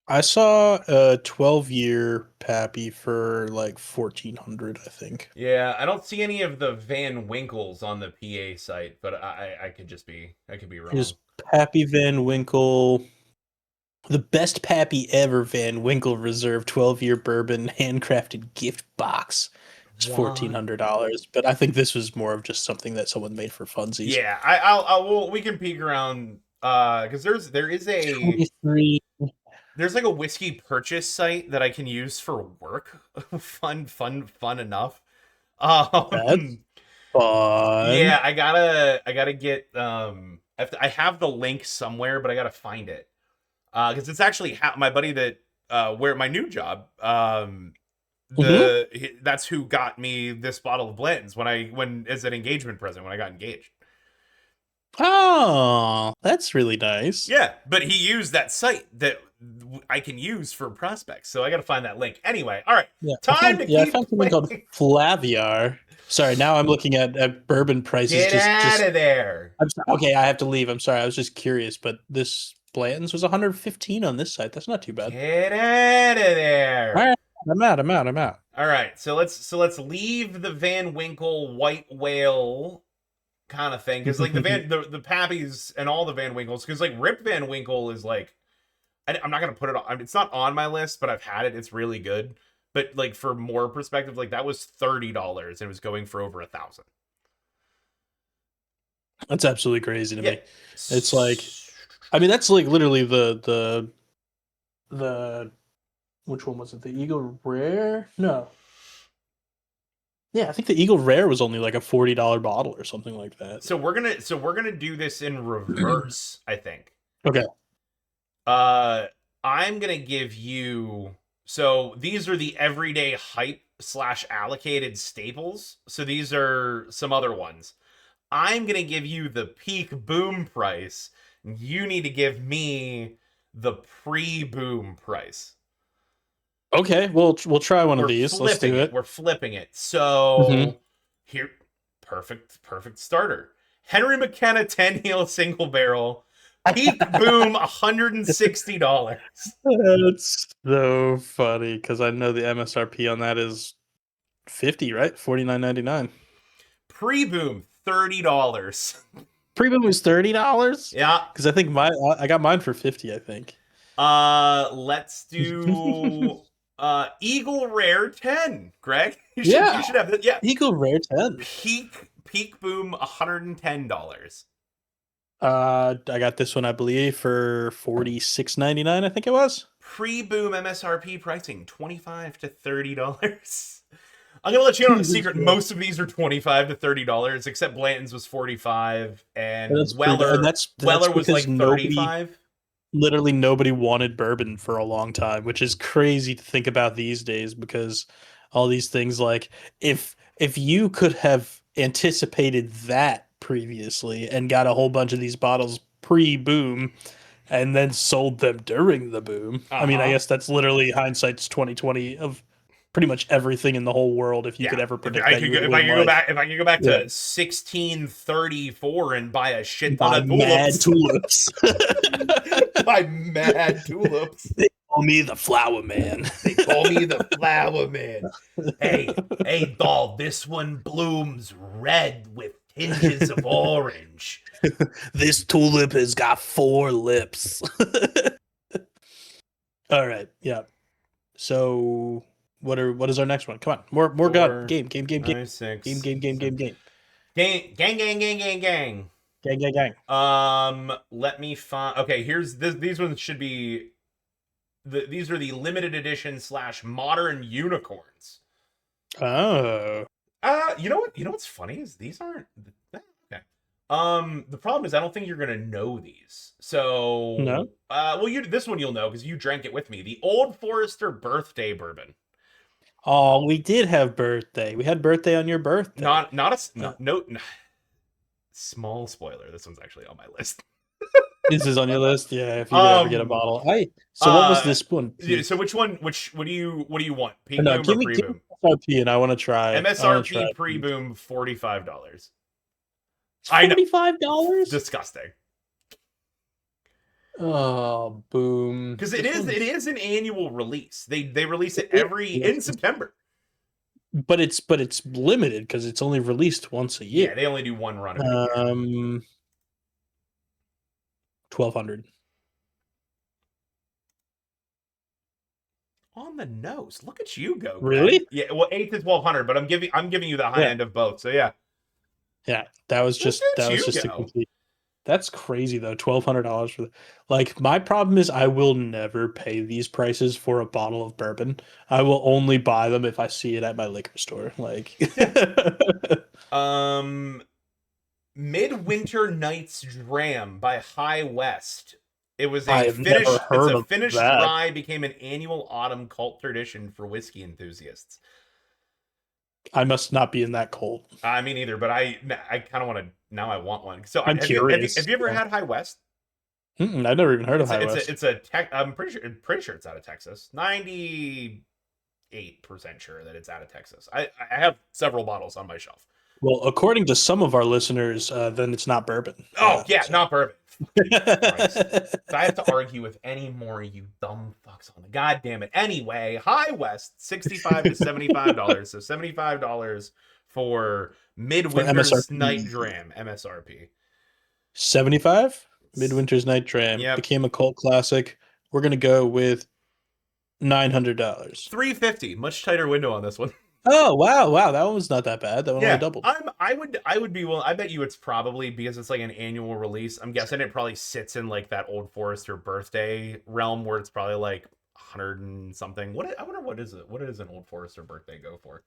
I saw a 12-year Pappy for like 1,400, I think. yeah, I don't see any of the Van Winkles on the PA site, but I could be wrong. Here's Pappy Van Winkle. The best Pappy ever Van Winkle Reserve 12-year bourbon handcrafted gift box. It's What? $1,400, but I think this was more of just something that someone made for funsies. Yeah, well, we can peek around because $23. there's like a whiskey purchase site that I can use for work. Fun enough. That's Um, fun. yeah, I gotta get I have the link somewhere, but I gotta find it because it's actually my buddy that where my new job Hmm. that's who got me this bottle of Blanton's when as an engagement present when I got engaged. Oh, that's really nice. Yeah, but he used that site that I can use for prospects. So I got to find that link. Anyway, all right. Yeah, Time to I keep found something called playing. Flaviar. Sorry, now I'm looking at bourbon prices. Get out of there. Okay, I have to leave. I'm sorry. I was just curious, but this Blanton's was 115 on this site. That's not too bad. Get out of All there. right, I'm out. I'm out. I'm out. All right, so let's leave the Van Winkle white whale kind of thing because like the Pappies and all the Van Winkles because like Rip Van Winkle is like I'm not gonna put it on. It's not on my list, but I've had it. It's really good. But like for more perspective, like that was $30 and it was going for over 1,000. That's absolutely crazy to Yeah. me. It's like, I mean, that's like literally the which one was it? The Eagle Rare? No. Yeah, I think the Eagle Rare was only like a $40 bottle or something like that. So we're gonna do this in reverse, I think. Okay. I'm gonna give you. So these are the everyday hype slash allocated staples. So these are some other ones. I'm gonna give you the peak boom price. You need to give me the pre-boom price. Okay, we'll try one of these. Let's do it. We're flipping it. Mm-hmm. So here, perfect starter. Henry McKenna 10 heel single barrel. Peak boom $160. That's so funny because I know the MSRP on that is 50, right? 49.99. Pre-boom $30. Pre-boom was $30. Yeah. Because I think I got mine for 50. I think. Let's do Eagle Rare 10. Greg, you should have that. Yeah. Eagle Rare 10. Peak boom $110. I got this one, I believe, for $46.99. I think it was Pre-boom MSRP pricing $25 to $30. I'm gonna let you in on a secret. Most of these are $25 to $30, except Blanton's was $45, and Weller was like $35. Literally nobody wanted bourbon for a long time, which is crazy to think about these days because all these things like if you could have anticipated that previously and got a whole bunch of these bottles pre-boom and then sold them during the boom. I mean, I guess that's literally hindsight's 2020 of pretty much everything in the whole world. If you could ever predict that, if I could go back to 1634 and buy a shit ton of tulips. Buy mad tulips. They call me the flower man. They call me the flower man. Hey, doll, this one blooms red with tinges of orange. This tulip has got 4 lips. All right, yeah. So what is our next one? Come on, more gun game. Gang. Let me find. Okay, here's this. These ones should be. These are the limited edition / modern unicorns. Oh. You know what? You know what's funny is these aren't. Okay. The problem is I don't think you're gonna know these. So no. Well, this one you'll know because you drank it with me. The Old Forester Birthday Bourbon. Oh, we did have birthday. We had birthday on your birthday. No. Small spoiler. This one's actually on my list. This is on your list, yeah. If you could ever get a bottle, So what was this one? So which one? What do you want? Peak no, boom give or me pre-boom? MSRP, and I want to try. MSRP pre-boom $45. $45? Disgusting. Oh, boom! Because it is an annual release. They release it in September. But it's limited because it's only released once a year. Yeah, they only do one run. 1,200. On the nose. Look at you go. Really? Greg. Yeah. Well, 8th is 1,200, but I'm giving you the high end of both. So yeah. Yeah, that was just a complete. That's crazy though. $1,200 for like my problem is I will never pay these prices for a bottle of bourbon. I will only buy them if I see it at my liquor store. Like Midwinter Nights Dram by High West. It was a Finnish rye became an annual autumn cult tradition for whiskey enthusiasts. I must not be in that cult. I mean, either, but I kind of want to. Now I want one. So I'm curious. Have you ever had High West? I've never even heard of High West. It's a tech. I'm pretty sure it's out of Texas. 90 98% sure that it's out of Texas. I have several bottles on my shelf. Well, according to some of our listeners, then it's not bourbon. Oh yeah, So. not bourbon. Fucking Christ. So I have to argue with any more you dumb fucks on the goddamn it. Anyway, High West, $65 to $75. So $75 for For Midwinter's Night MSRP. Dram MSRP. 75? Midwinter's Night Dram Yep. became a cult classic. We're gonna go with $900. 350. Much tighter window on this one. Oh wow, that one was not that bad. That one only Yeah, doubled. I would be willing. I bet you it's probably because it's like an annual release. I'm guessing it probably sits in like that Old Forester birthday realm where it's probably like 100 and something. I wonder what is it? What does an Old Forester birthday go for?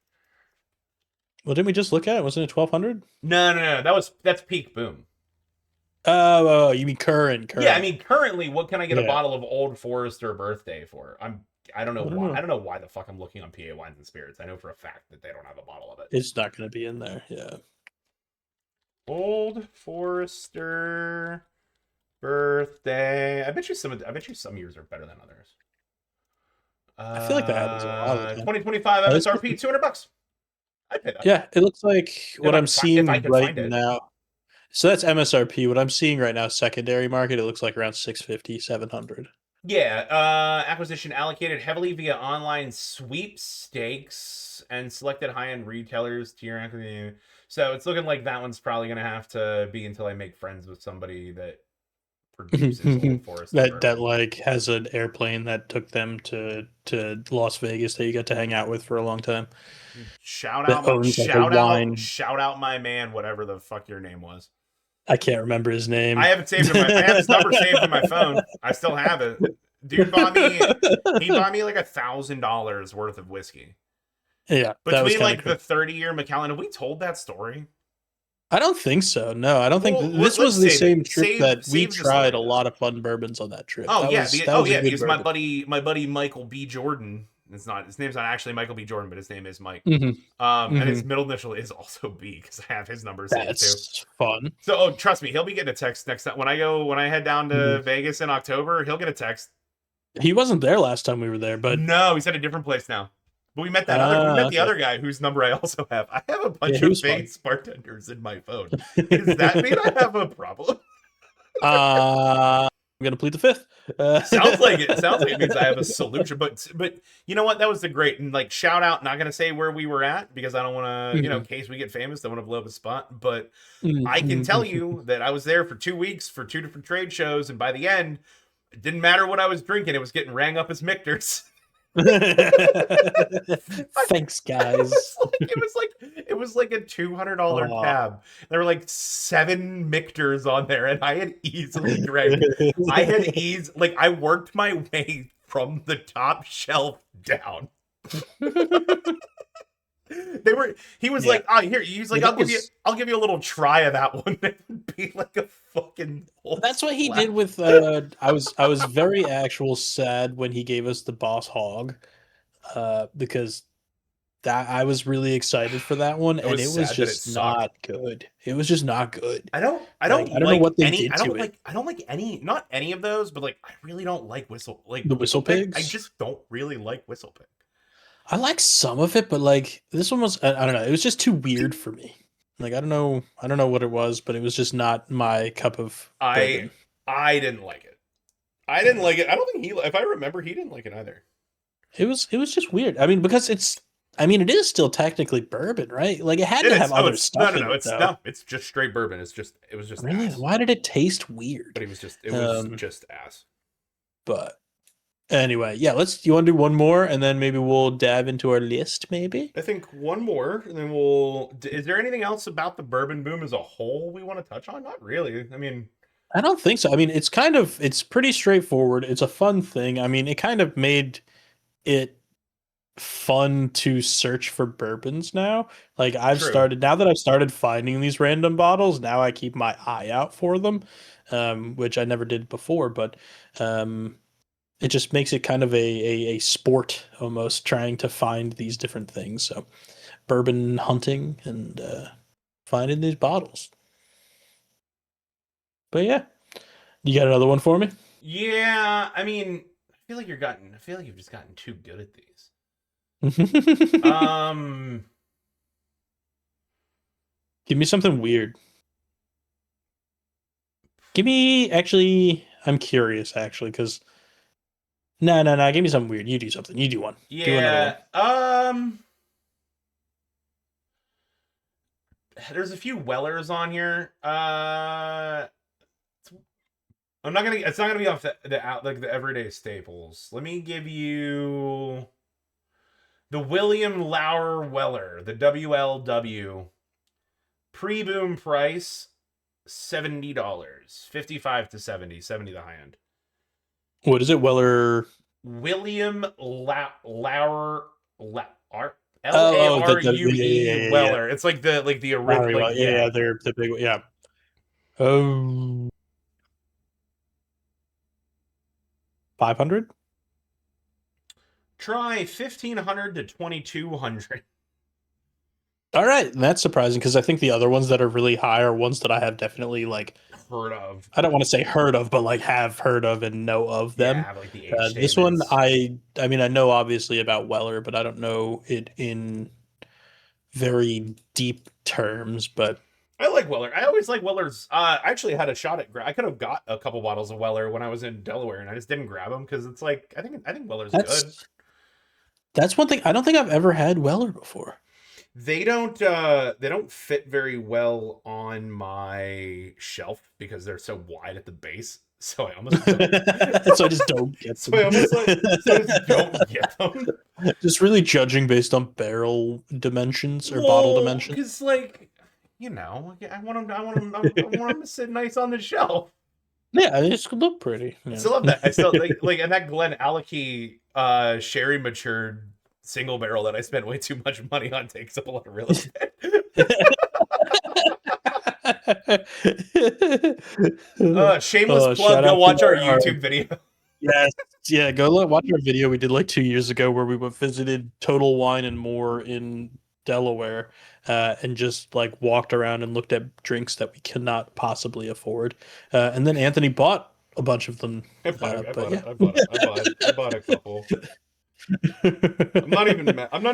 Well, didn't we just look at it? Wasn't it 1200? No. That's peak boom. Oh, you mean current? Yeah, I mean currently, what can I get a Yeah. bottle of Old Forester birthday for? I don't know I don't why. know. I don't know why the fuck I'm looking on PA Wines and Spirits. I know for a fact that they don't have a bottle of it. It's not gonna be in there. Yeah. Old Forester birthday. I bet you some years are better than others. I feel like that happens a lot of the time. 2025 Oh, this MSRP, is- $200. I'd pay that. Yeah, it looks like what I'm If seeing I could right find it. now. So that's MSRP. What I'm seeing right now, secondary market, it looks like around 650, 700. Yeah, acquisition allocated heavily via online sweepstakes and selected high-end retailers to your acquisition. So it's looking like that one's probably gonna have to be until I make friends with somebody that produces Old Forester that bourbon. like has an airplane that took them to Las Vegas that you got to hang out with for a long time. That owns like a wine. Shout out my man, whatever the fuck your name was. I can't remember his name. I haven't saved him. I have his number saved in my phone. I still have it. Dude bought me. He bought me like $1,000 worth of whiskey. Yeah, that was Between like cool. the 30-year Macallan. Have we told that story? I don't think so. No, I don't think Well, this let's was the save same it. trip that we Save the tried story, a lot of fun bourbons on that trip. Oh That yeah, was, because, that was a good because bourbon. my buddy Michael B. Jordan. It's not his name's not actually Michael B. Jordan, but his name is Mike. Mhm. And his middle initial is also B because I have his number saved too. That's fun. So trust me, he'll be getting a text next time when I head down to Vegas in October. He'll get a text. He wasn't there last time we were there, but No, he's at a different place now. But we met the okay. other guy whose number I also have. I have a bunch he of was fun. Vegas bartenders in my phone. Does that mean I have a problem? I'm gonna plead the fifth. Sounds like it. Sounds like it means I have a solution. But you know what? That was the great and like shout out. Not gonna say where we were at because I don't want to. In case we get famous, I want to blow up a spot. But I can tell you that I was there for 2 weeks for 2 different trade shows, and by the end, it didn't matter what I was drinking. It was getting rang up as Michter's. Thanks, guys. It was like a $200 tab. There were like 7 Michters on there, and I had easily drank. I worked my way from the top shelf down. He was like, oh, here. He's like, I'll give you a little try of that one. And be like a fucking. That's what he did with. I was very actual sad when he gave us the Boss Hog, because that I was really excited for that one, and it was just not good. It was just not good. I don't know what they did to it. I don't like any, not any of those, but like I really don't like the Whistle Pigs. I just don't really like Whistle Pig. I like some of it, but like this one was, I don't know, it was just too weird for me. Like I don't know what it was, but it was just not my cup of bourbon. I didn't like it. I didn't like it. I don't think if I remember, he didn't like it either. It was just weird. I mean, because it is still technically bourbon, right? Like it had to have other stuff. No, it's just straight bourbon. It was just really ass. Why did it taste weird? But it was just ass. But anyway, yeah, do you want to do one more and then maybe we'll dive into our list, maybe? I think one more, and then is there anything else about the bourbon boom as a whole we want to touch on? Not really. I mean, I don't think so. I mean, it's pretty straightforward. It's a fun thing. I mean, it kind of made it fun to search for bourbons now. Like now that I've started finding these random bottles, now I keep my eye out for them, which I never did before, but it just makes it kind of a sport almost, trying to find these different things. So bourbon hunting and finding these bottles. But yeah, you got another one for me? Yeah, I mean, I feel like you've just gotten too good at these. Um, Give me something weird. Give me actually. I'm curious actually because no, no, no. Give me something weird. You do something. You do one. Do another one. yeah. There's a few Wellers on here. I'm not gonna. It's not gonna be off like the everyday staples. Let me give you the William Lauer Weller, the WLW pre-boom price $70, 55 to 70, 70 the high end. What is it? Weller. William Lauer L A Oh, oh, R U yeah, E yeah, yeah, yeah. Weller. It's like the original. Lowry, Like well, yeah, yeah, yeah. They're the big. Yeah. Oh, 500. try 1500 to 2200. All right, that's surprising because I think the other ones that are really high are ones that I have definitely like Heard of. I don't want to say heard of, but like have heard of and know of Yeah, them. have like the age This one, statements. I mean, I know obviously about Weller, but I don't know it in very deep terms. But I like Weller. I always like Weller's. I actually had a shot at. I could have got a couple bottles of Weller when I was in Delaware, and I just didn't grab them because it's like I think Weller's good. that's that's one thing I don't think I've ever had Weller before. They don't fit very well on my shelf because they're so wide at the base. So I almost don't. So I just don't get So I almost like them. so I just don't get them. Just really judging based on barrel dimensions or bottle Well, dimensions. because like I want them. I want them to sit nice on the shelf. Yeah, they just look pretty. I Yeah. still love that. I still like and that Glen Alecky sherry matured single barrel that I spent way too much money on takes up a lot of real estate. Shameless plug. Shout Go out to watch our our YouTube video. yes, yeah. Go look, watch our video we did like 2 years ago where we went visited Total Wine and More in Delaware, and just like walked around and looked at drinks that we cannot possibly afford. And then Anthony bought a bunch of them. But yeah. I bought a couple. I'm not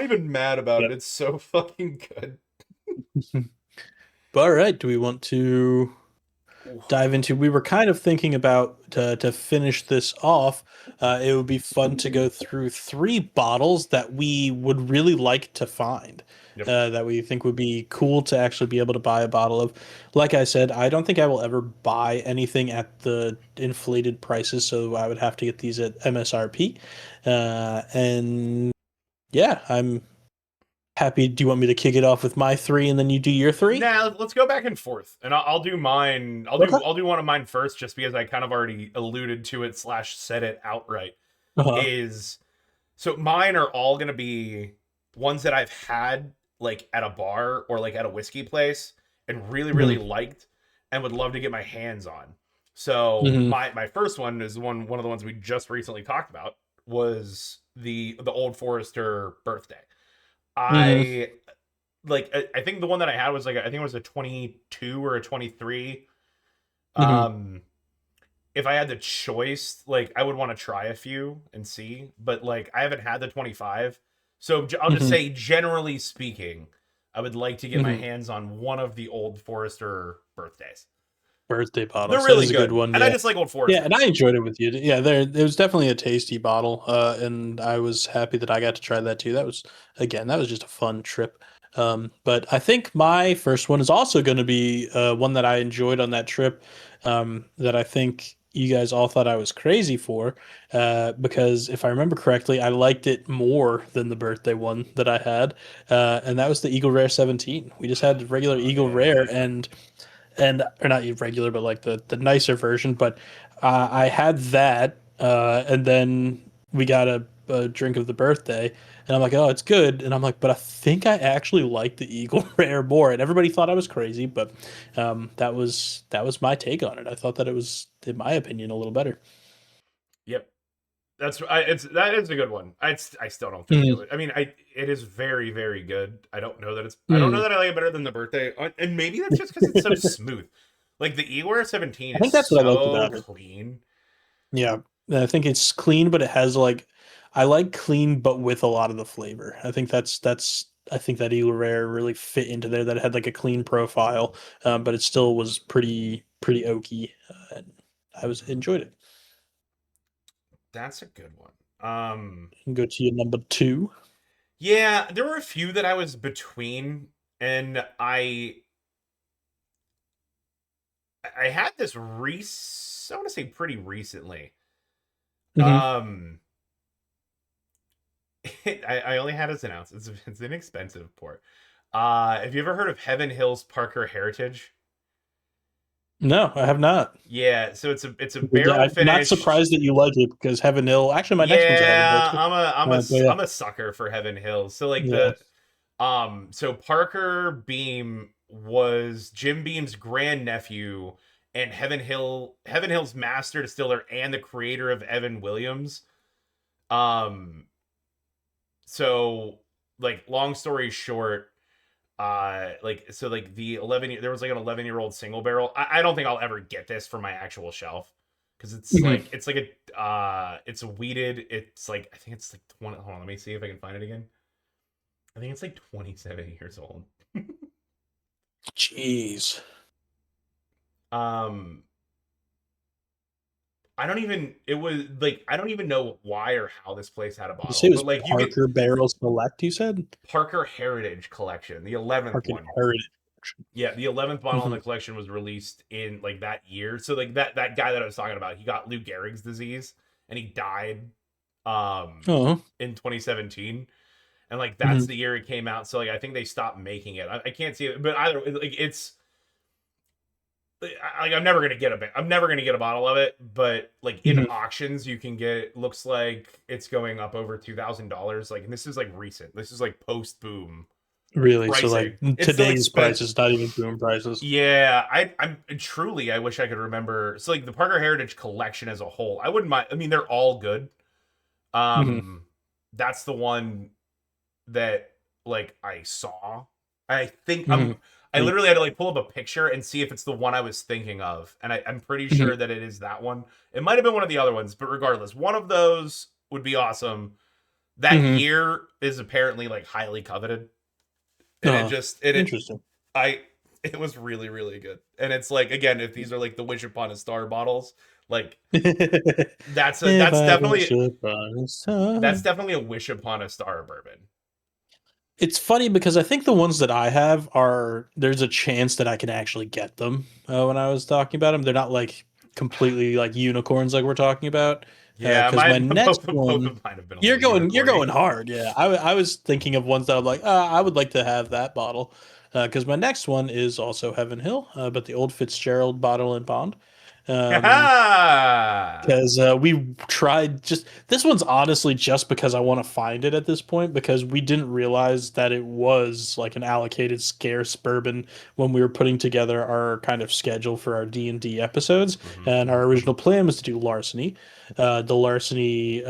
even mad about it. It's so fucking good. But all right, do we want to dive into? We were kind of thinking about to finish this off. It would be fun to go through three bottles that we would really like to find. Yep. That we think would be cool to actually be able to buy a bottle of. Like I said, I don't think I will ever buy anything at the inflated prices, so I would have to get these at MSRP. And yeah, I'm happy. Do you want me to kick it off with my three and then you do your three? Nah, let's go back and forth, and I'll do mine. Okay. I'll do one of mine first, just because I kind of already alluded to it slash said it outright. Uh-huh. Is so mine are all gonna be ones that I've had like at a bar or like at a whiskey place and really Mhm. liked and would love to get my hands on. So Mhm. my first one is one of the ones we just recently talked about was the Old Forester birthday. Mhm. I I think the one that I had was like I think it was a 22 or a 23. Mhm. Um if I had the choice, like I would want to try a few and see, but like I haven't had the 25. So I'll just Mhm. say generally speaking, I would like to get my Mhm. hands on one of the Old Forester birthdays. Birthday They're bottles. That really is a good good. one. And I Yeah. just like Old Yeah, and Foresters. I enjoyed it with you. Yeah, there it was definitely a tasty bottle. And I was happy that I got to try that too. That was again, that was just a fun trip. But I think my first one is also going to be one that I enjoyed on that trip. That I think you guys all thought I was crazy for. Because if I remember correctly, I liked it more than the birthday one that I had. And that was the Eagle Rare 17. We just had the regular Oh Eagle yeah. Rare and or not regular, but like the nicer version. But I had that, and then we got a drink of the birthday, and I'm like, oh, it's good, and I'm like, but I think I actually like the Eagle Rare more, and everybody thought I was crazy, but that was my take on it. I thought that it was, in my opinion, a little better. Yep. That is a good one. I still don't think it Mm, would. I mean, it is very good. I don't know mm. that I like it better than the birthday, and maybe that's just because it's so smooth. Like the Eagle 17 I is think that's what I liked so about it. clean. Yeah, and I think it's clean, but it has like I like clean, but with a lot of the flavor. I think that Eagle Rare really fit into there. That it had like a clean profile, but it still was pretty oaky, and I was enjoyed it. That's a good one. Go to your number two. Yeah, there were a few that I was between, and I had this I want to say pretty recently. Hmm. Um, I only had it as an ounce. It's an inexpensive port. Have you ever heard of Heaven Hills Parker Heritage? No, I have not. Yeah, so it's a barrel I'm not finished. surprised that you like it because Heaven Hill. Actually, my next one's a Heaven Hill Yeah, too. But yeah, I'm a sucker for Heaven Hills. So like yeah. so Parker Beam was Jim Beam's grandnephew and Heaven Hill's master distiller and the creator of Evan Williams. Um so like long story short, like so like there was like an 11-year-old single barrel. I don't think I'll ever get this for my actual shelf because Mhm. it's like a it's a weeded. It's like I think it's like 20. Hold on, let me see if I can find it again. I think it's like 27 years old. Jeez. um I don't even it was like I don't even know why or how this place had a Did you say bottle, it was but like you get Parker Barrel Select? You said Parker Heritage Collection, the 11th Parker one. Heritage. Yeah, the 11th bottle in Hmm. the collection was released in like that year. So like that guy that I was talking about, he got Lou Gehrig's disease and he died Oh. in 2017. And like that's Hmm. the year it came out. So like I think they stopped making it. I can't see it, but either like it's like I'm never gonna get a bottle of it, but like in Hmm. auctions you can get it looks like it's going up over $2,000. Like and this is like recent. This is like post boom Really? So like pricing. It's still today's expensive. prices, not even boom prices. Yeah, I'm truly. I wish I could remember. So like the Parker Heritage Collection as a whole, I wouldn't mind. I mean, they're all good. Hmm. Um, that's the one that like I saw. I think Hmm. I literally had to like pull up a picture and see if it's the one I was thinking of, and I'm pretty Hmm. sure that it is that one. It might have been one of the other ones, but regardless, one of those would be awesome. That Hmm. year is apparently like highly coveted, and Uh, it interesting. I it was really really good. And it's like again, if these are like the Wish Upon a Star bottles, like If I wish upon a that's star. definitely a Wish Upon a Star bourbon. It's funny because I think the ones that I have are there's a chance that I can actually get them when I was talking about them. They're not like completely like unicorns like we're talking about. Yeah, Because my both next both one, of mine have been a little you're unicorny. going hard. Yeah, I was thinking of ones that I'm like, I would like to have that bottle. Because my next one is also Heaven Hill, but the old Fitzgerald bottle and bond. Um, Ha because we tried just this one's honestly just because I want to find it at this point because we didn't realize that it was like an allocated scarce bourbon when we were putting together our kind of schedule for our D&D episodes, and our original plan was to do the larceny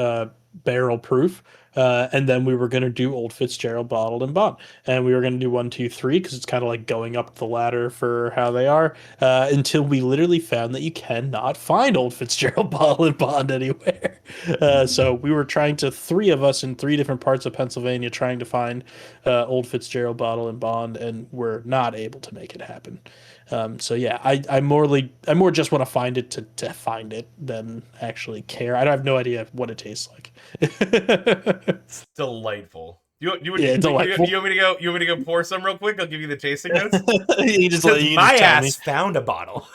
barrel proof, and then we were going to do Old Fitzgerald bottled and bond, and we were going to do one, two, three because it's kind of like going up the ladder for how they are, until we literally found that you cannot find Old Fitzgerald bottled and bond anywhere. So we were trying to three of us in three different parts of Pennsylvania trying to find Old Fitzgerald bottle and bond, and we're not able to make it happen. So yeah, I more just want to find it to find it than actually care. I have no idea what it tastes like. It's delightful. Yeah, delightful. You want me to go? You want me to go pour some real quick? I'll give you the tasting notes. Because You my just tell me. ass found a bottle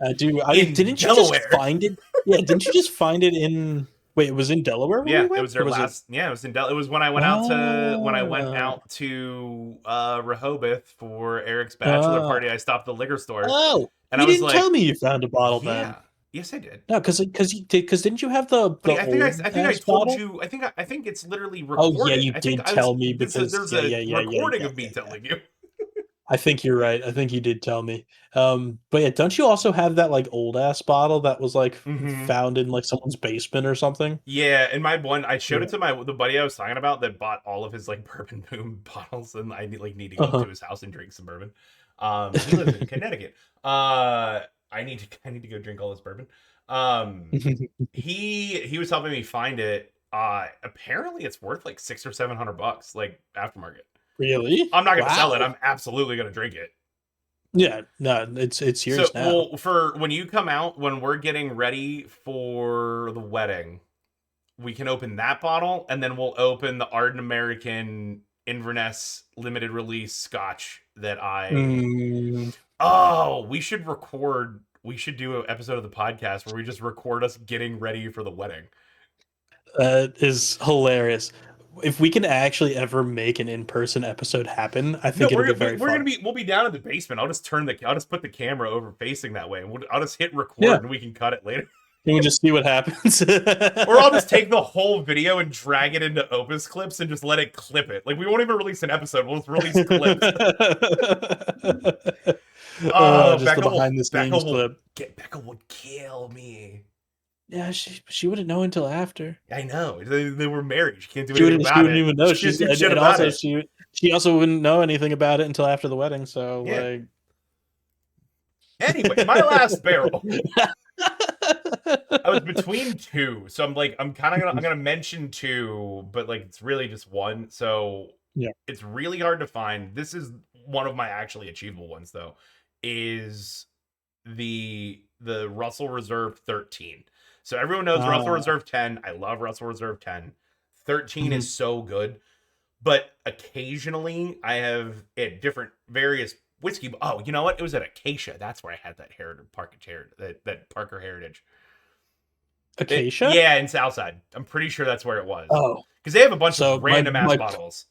I do. I in didn't you just Delaware. find it? Yeah, didn't you just find it in? Wait, it was in Delaware where we Yeah, it went, was or their was it? last. Yeah, it was in It was when I went Oh, out to Rehoboth for Eric's bachelor oh, party. I stopped at the liquor store, oh! and I You was didn't tell like, me you found a bottle then. "Yeah, yes, I did." No, because didn't you have the But old I think I ass told bottle? you. I think it's literally Oh yeah, recorded. you did tell me because There's yeah, a yeah, yeah, yeah, recording yeah, of me yeah, yeah. telling you. I think you're right. I think you did tell me. But yeah, don't you also have that like old ass bottle that was like Hmm. found in like someone's basement or something? Yeah, and my one, I showed Yeah. it to the buddy I was talking about that bought all of his like bourbon boom bottles, and I need to go up to Uh-huh. his house and drink some bourbon. He lives in Connecticut. I need to go drink all this bourbon. Um, he was helping me find it, Apparently it's worth like 600 or 700 bucks, like aftermarket. Really? I'm not gonna sell it. Wow. I'm absolutely gonna drink it. Yeah, no, it's So, yours now. well, for when you come out, when we're getting ready for the wedding, we can open that bottle, and then we'll open the Ardent American Inverness limited release Scotch that I. Mm, Oh, we should record. We should do an episode of the podcast where we just record us getting ready for the wedding. that is hilarious. If we can actually ever make an in-person episode happen, I No, think it'll be very we're gonna fun. be we'll be down in the basement. I'll just put the camera over facing that way, and I'll just hit Yeah, record, and we can cut it later. and we just see what happens. Or I'll just take the whole video and drag it into Opus clips and just let it clip it. Like we won't even release an episode. We'll just release clips. Oh, Oh, just the behind the scenes clip. Becca would kill me. Yeah, she wouldn't know until after. I know. They were married. She can't do anything She about wouldn't it. even know. She can't She's do shit and about also it. she also wouldn't know anything about it until after the wedding. So Yeah. like, Anyway, my last barrel. I was between two, so I'm gonna mention two, but like it's really just one. So yeah. it's really hard to find. This is one of my actually achievable ones though. Is the Russell Reserve 13. So everyone knows Russell Reserve 10. I love Russell Reserve 10. 13 is so good. But occasionally I have at different various whiskey. Oh, you know what? It was at Acacia. That's where I had that that Parker Heritage. Acacia? Yeah, in Southside. I'm pretty sure that's where it was. Oh. Because they have a bunch So of random ass bottles.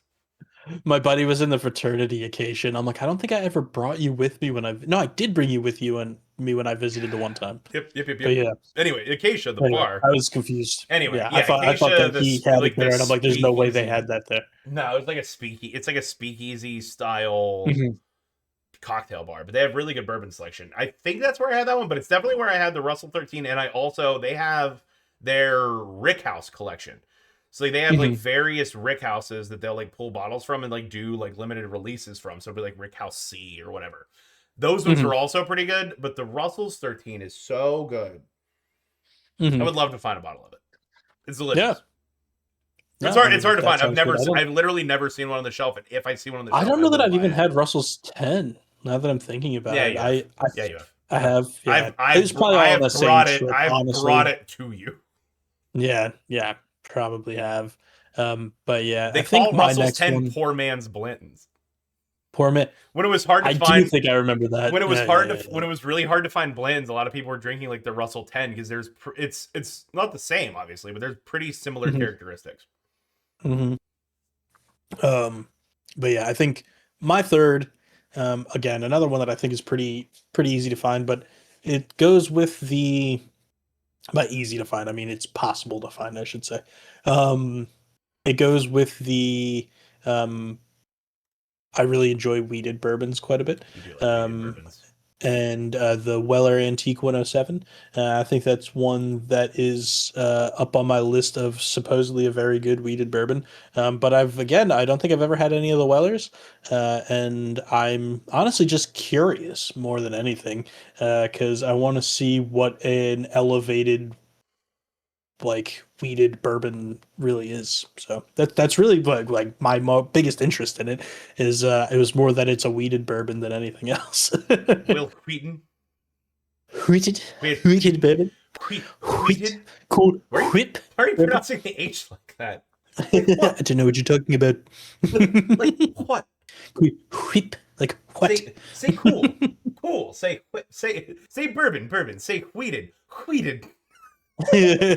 My buddy was in the fraternity Acacia, and I'm like, I don't think I ever brought you with me no, I did bring you with you and me when I visited the one time. Yep. But yeah. Anyway, Acacia, the bar. I was confused. Anyway, Yeah, yeah, I thought Acacia, that he had it there, and I'm like, there's no way they speakeasy. had that there. No, it's like a speakeasy. It's like a speakeasy style cocktail bar, but they have really good bourbon selection. I think that's where I had that one, but it's definitely where I had the Russell 13. And they have their Rick House collection. So like, they have like various Rick Houses that they'll like pull bottles from and like do like limited releases from. So it'll be like Rick House C or whatever. Those ones are also pretty good, but the Russell's 13 is so good. I would love to find a bottle of it. It's delicious. Yeah. It's hard to find. I've literally never seen one on the shelf, and if I see one on the shelf, I don't know that I've even had Russell's 10. Now that I'm thinking about it, you have. I have. Yeah. I've brought it to you. Yeah, probably have. But yeah, they call Russell's 10 poor man's Blantons. Poor man. When it was hard to find, I do think I remember that. When it was when it was really hard to find blends, a lot of people were drinking like the Russell 10 because it's not the same, obviously, but there's pretty similar characteristics. But yeah, I think my third, again, another one that I think is pretty easy to find, but it goes with the, by easy to find, I mean it's possible to find, I should say. It goes with the I really enjoy weeded bourbons quite a bit. You do like weeded bourbons. And the Weller Antique 107. I think that's one that is up on my list of supposedly a very good weeded bourbon. But I don't think I've ever had any of the Wellers. And I'm honestly just curious more than anything because I want to see what an elevated like weeded bourbon really is. So that's really like my biggest interest in it is it was more that it's a weeded bourbon than anything else. Will Wheaton. Wheated bourbon. Wheated. Cool. Whip. Why are you pronouncing the H like that? Like, I don't know what you're talking about. Like what? Whip. Like what? Say cool. Cool. Say bourbon. Say wheated. But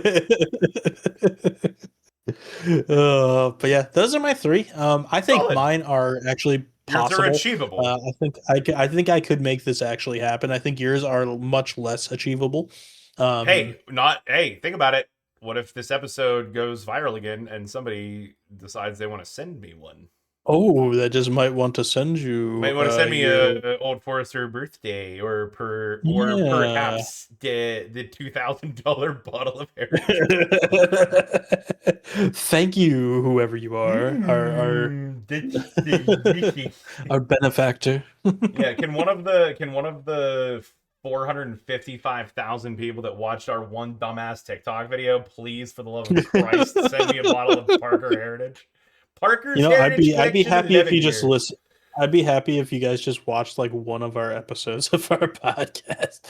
yeah, those are my three. I think Solid. mine are actually possible. Yours are achievable. I think I could make this actually happen. I think yours are much less achievable. Think about it. What if this episode goes viral again and somebody decides they want to send me one? Oh, that just might want to send you. Might want to send me a Old Forester birthday, or perhaps the $2,000 bottle of Heritage. Thank you, whoever you are, our benefactor. Yeah, can one of the 455,000 people that watched our one dumbass TikTok video, please, for the love of Christ, send me a bottle of Parker Heritage. Parker's Heritage I'd be Collection happy if 11 you just year. listen. I'd be happy if you guys just watched like one of our episodes of our podcast.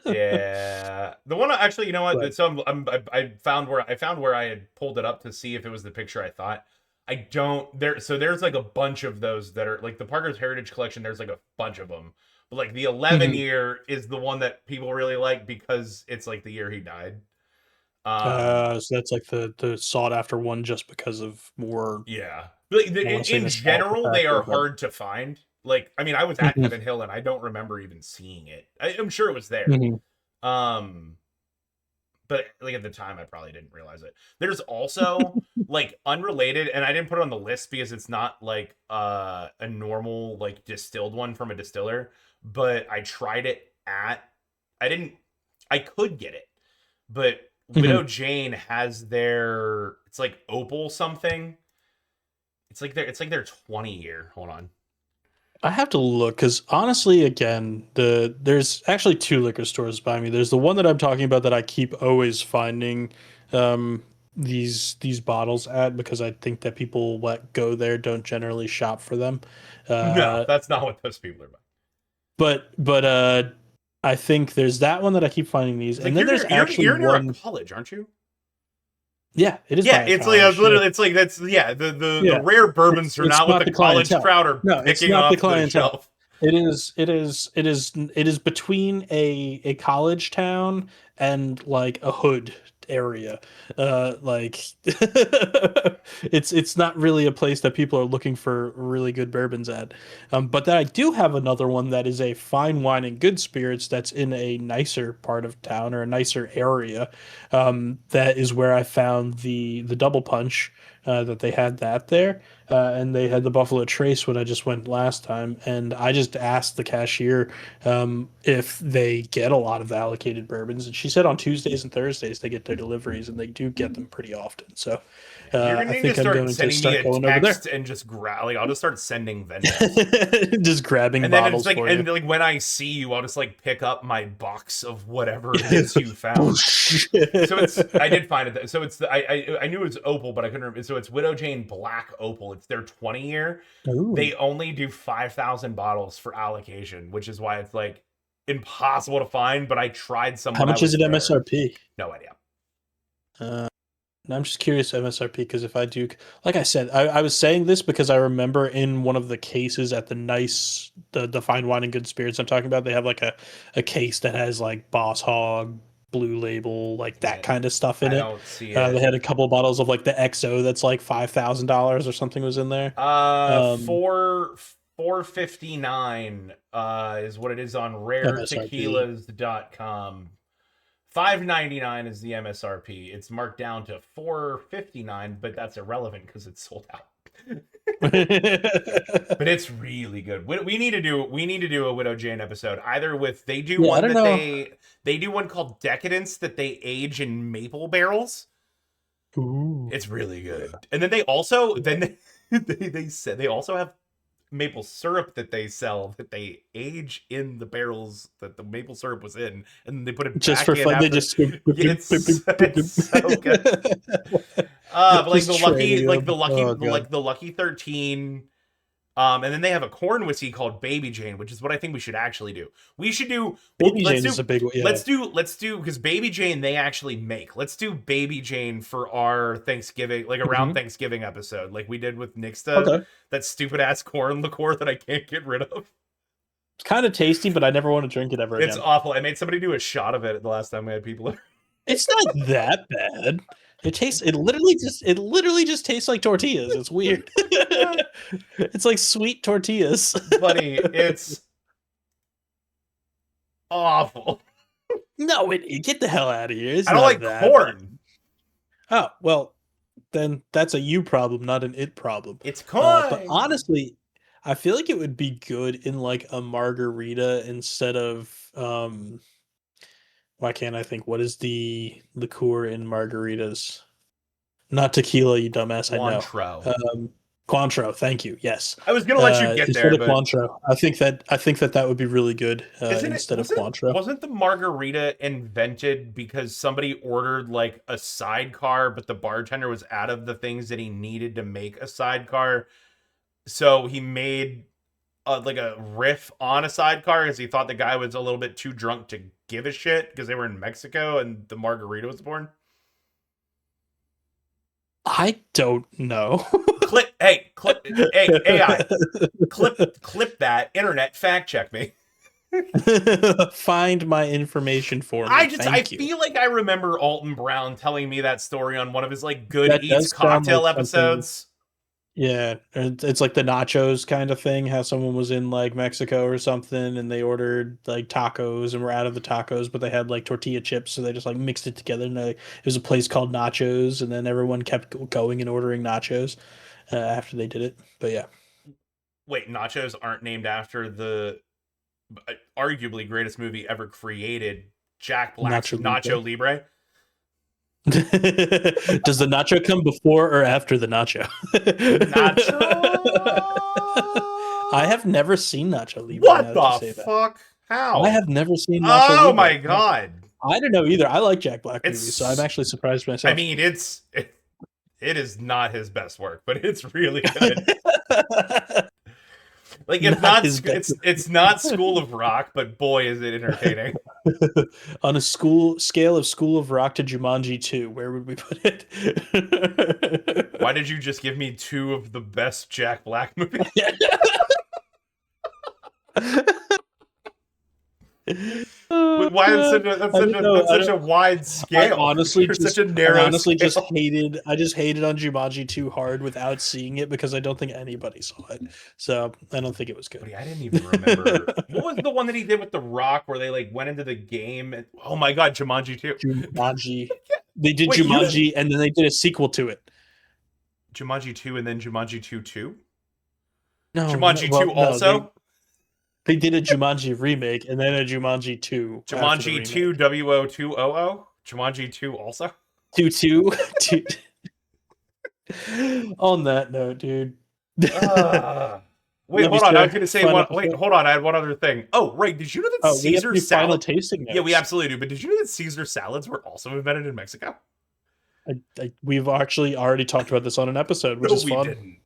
Yeah, the one actually, you know what? But So I found where I had pulled it up to see if it was the picture I thought. I don't there. So there's like a bunch of those that are like the Parker's Heritage Collection. There's like a bunch of them, but like the 11 Mhm. year is the one that people really like because it's like the year he died. Um, So that's like the sought after one just because of more, yeah, like, I want to say in nostalgia general, they factor, are but hard to find. Like, I mean, I was at Mhm, Heaven Hill and I don't remember even seeing it. I'm sure it was there. mhm, Um, but like at the time I probably didn't realize it. There's also like unrelated, and I didn't put it on the list because it's not like a normal like distilled one from a distiller, but I tried it at I didn't I could get it, but mhm. Widow Jane has their it's like opal something. It's like their 20 year. Hold on. I have to look because honestly, again, there's actually two liquor stores by me. There's the one that I'm talking about that I keep always finding um, these bottles at because I think that people let go there don't generally shop for them. No, Uh, that's not what those people are about. but I think there's that one that I keep finding these, It's and like then there's actually you're near a one. college, aren't you? Yeah, it is Yeah, by a it's like college. Yeah, literally it's like that's yeah, the yeah. rare bourbons are It's not what not the the college clientele. crowd are No, it's picking not the off the clientele. shelf. It is between a college town and like a hood area. Like it's not really a place that people are looking for really good bourbons at. But then I do have another one that is a fine wine and good spirits that's in a nicer part of town or a nicer area. That is where I found the double punch that they had that there. And they had the Buffalo Trace when I just went last time, and I just asked the cashier if they get a lot of allocated bourbons, and she said on Tuesdays and Thursdays they get their deliveries, and they do get them pretty often. So You're gonna I need to think I'm start going to sending me start a going over there, text and just grab like I'll just start sending vendors. just grabbing And then it's bottles like for you. and like when I see you, I'll just like pick up my box of whatever it is you found. So it's I did find it. So it's I knew it was opal, but I couldn't remember. So it's Widow Jane Black Opal. It's their 20 year. They Ooh. only do 5,000 bottles for allocation, which is why it's like impossible to find. But I tried some How when I much is was it there. MSRP? No idea. And I'm just curious MSRP because if I do, like I said, I was saying this because I remember in one of the cases at the fine wine and good spirits I'm talking about, they have like a case that has like Boss Hog, Blue Label, like that Yeah, kind of stuff in I it. don't see They it. had a couple of bottles of like the XO that's like $5,000 or something was in there. Um, 459 is what it is on MSRP. raretequilas.com. 599 is the MSRP. It's marked down to 459, but that's irrelevant because it's sold out. But it's really good. We need to do a Widow Jane episode. Either with they do Yeah, I one don't that know. they do one called Decadence that they age in maple barrels. Ooh. It's really good. And then they also then they said they also have maple syrup that they sell that they age in the barrels that the maple syrup was in, and they put it Just back for in fun, they after. just Yeah, it's so good. But like just trading them. Oh god. the lucky 13. And then they have a corn whiskey called Baby Jane, which is what I think we should actually do. We should do. Well, Baby Jane is a big one. Yeah. let's do because Baby Jane they actually make. Let's do Baby Jane for our Thanksgiving, like around Hmm. Thanksgiving episode, like we did with Nixta, Okay. that stupid ass corn liqueur that I can't get rid of. It's kind of tasty, but I never want to drink it ever It's again. awful. I made somebody do a shot of it the last time we had people. It's not that bad. It literally just tastes like tortillas. It's weird. It's like sweet tortillas. Buddy, it's awful. No, get the hell out of here. It's I don't not like that bad. corn. Oh, well, then that's a you problem, not an it problem. It's But corn. honestly, I feel like it would be good in like a margarita instead of why can't I think what is the liqueur in margaritas? Not tequila, you dumbass, I know. Cointreau. Um Cointreau. Thank you. Yes. I was gonna let you get Instead there, of but Cointreau, I think that would be really good. isn't it Instead of Cointreau. wasn't the margarita invented because somebody ordered like a sidecar, but the bartender was out of the things that he needed to make a sidecar, so he made like a riff on a sidecar because he thought the guy was a little bit too drunk to give a shit because they were in Mexico and the margarita was born. I don't know. Hey, AI, clip that. Internet, fact check me. Find my information for me. I Thank you. feel like I remember Alton Brown telling me that story on one of his like Good That Eats does sound like cocktail something. episodes. Yeah, it's like the nachos kind of thing. How someone was in like Mexico or something, and they ordered like tacos and were out of the tacos, but they had like tortilla chips, so they just like mixed it together. And it was a place called Nachos, and then everyone kept going and ordering nachos after they did it. But yeah, Wait, nachos aren't named after the arguably greatest movie ever created, Jack Black's Nacho Libre. Nacho Libre. Does the nacho come before or after the nacho? Nacho. I have never seen Nacho Libre. Now What that you the say that, fuck? I How? have never seen Nacho Oh Libre. my god! I don't know either. I like Jack Black movies, so I'm It's. actually surprised I myself. mean, it is not his best work, but it's really good. Like it's Not not his best. it's not School of Rock, but boy is it entertaining. On a school scale of School of Rock to Jumanji 2, where would we put it? Why did you just give me two of the best Jack Black movies? Why is that's such a wide scale? You're such a narrow just scale. hated I just hated on Jumanji too hard without seeing it because I don't think anybody saw it. So I don't think it was good. Buddy, I didn't even remember. What was the one that he did with The Rock where they like went into the game? And, oh my god, Jumanji 2. Jumanji. They did Wait, you Jumanji and then they did a sequel to it. Jumanji 2 and then Jumanji 2 2? No, Jumanji well, 2 no, also? they did a Jumanji remake and then a Jumanji 2 after the Jumanji remake. 2 WO200? Jumanji 2 also? 2 2. On that note, dude. Wait, Let me hold on. I was share going to say fun one. Wait, episode. hold on. I had one other thing. Oh, right. Did you know that Oh, we have Caesar to do final salad? tasting notes. Yeah, we absolutely do. But did you know that Caesar salads were also invented in Mexico? We've actually already talked about this on an episode, which No, is we fun. didn't.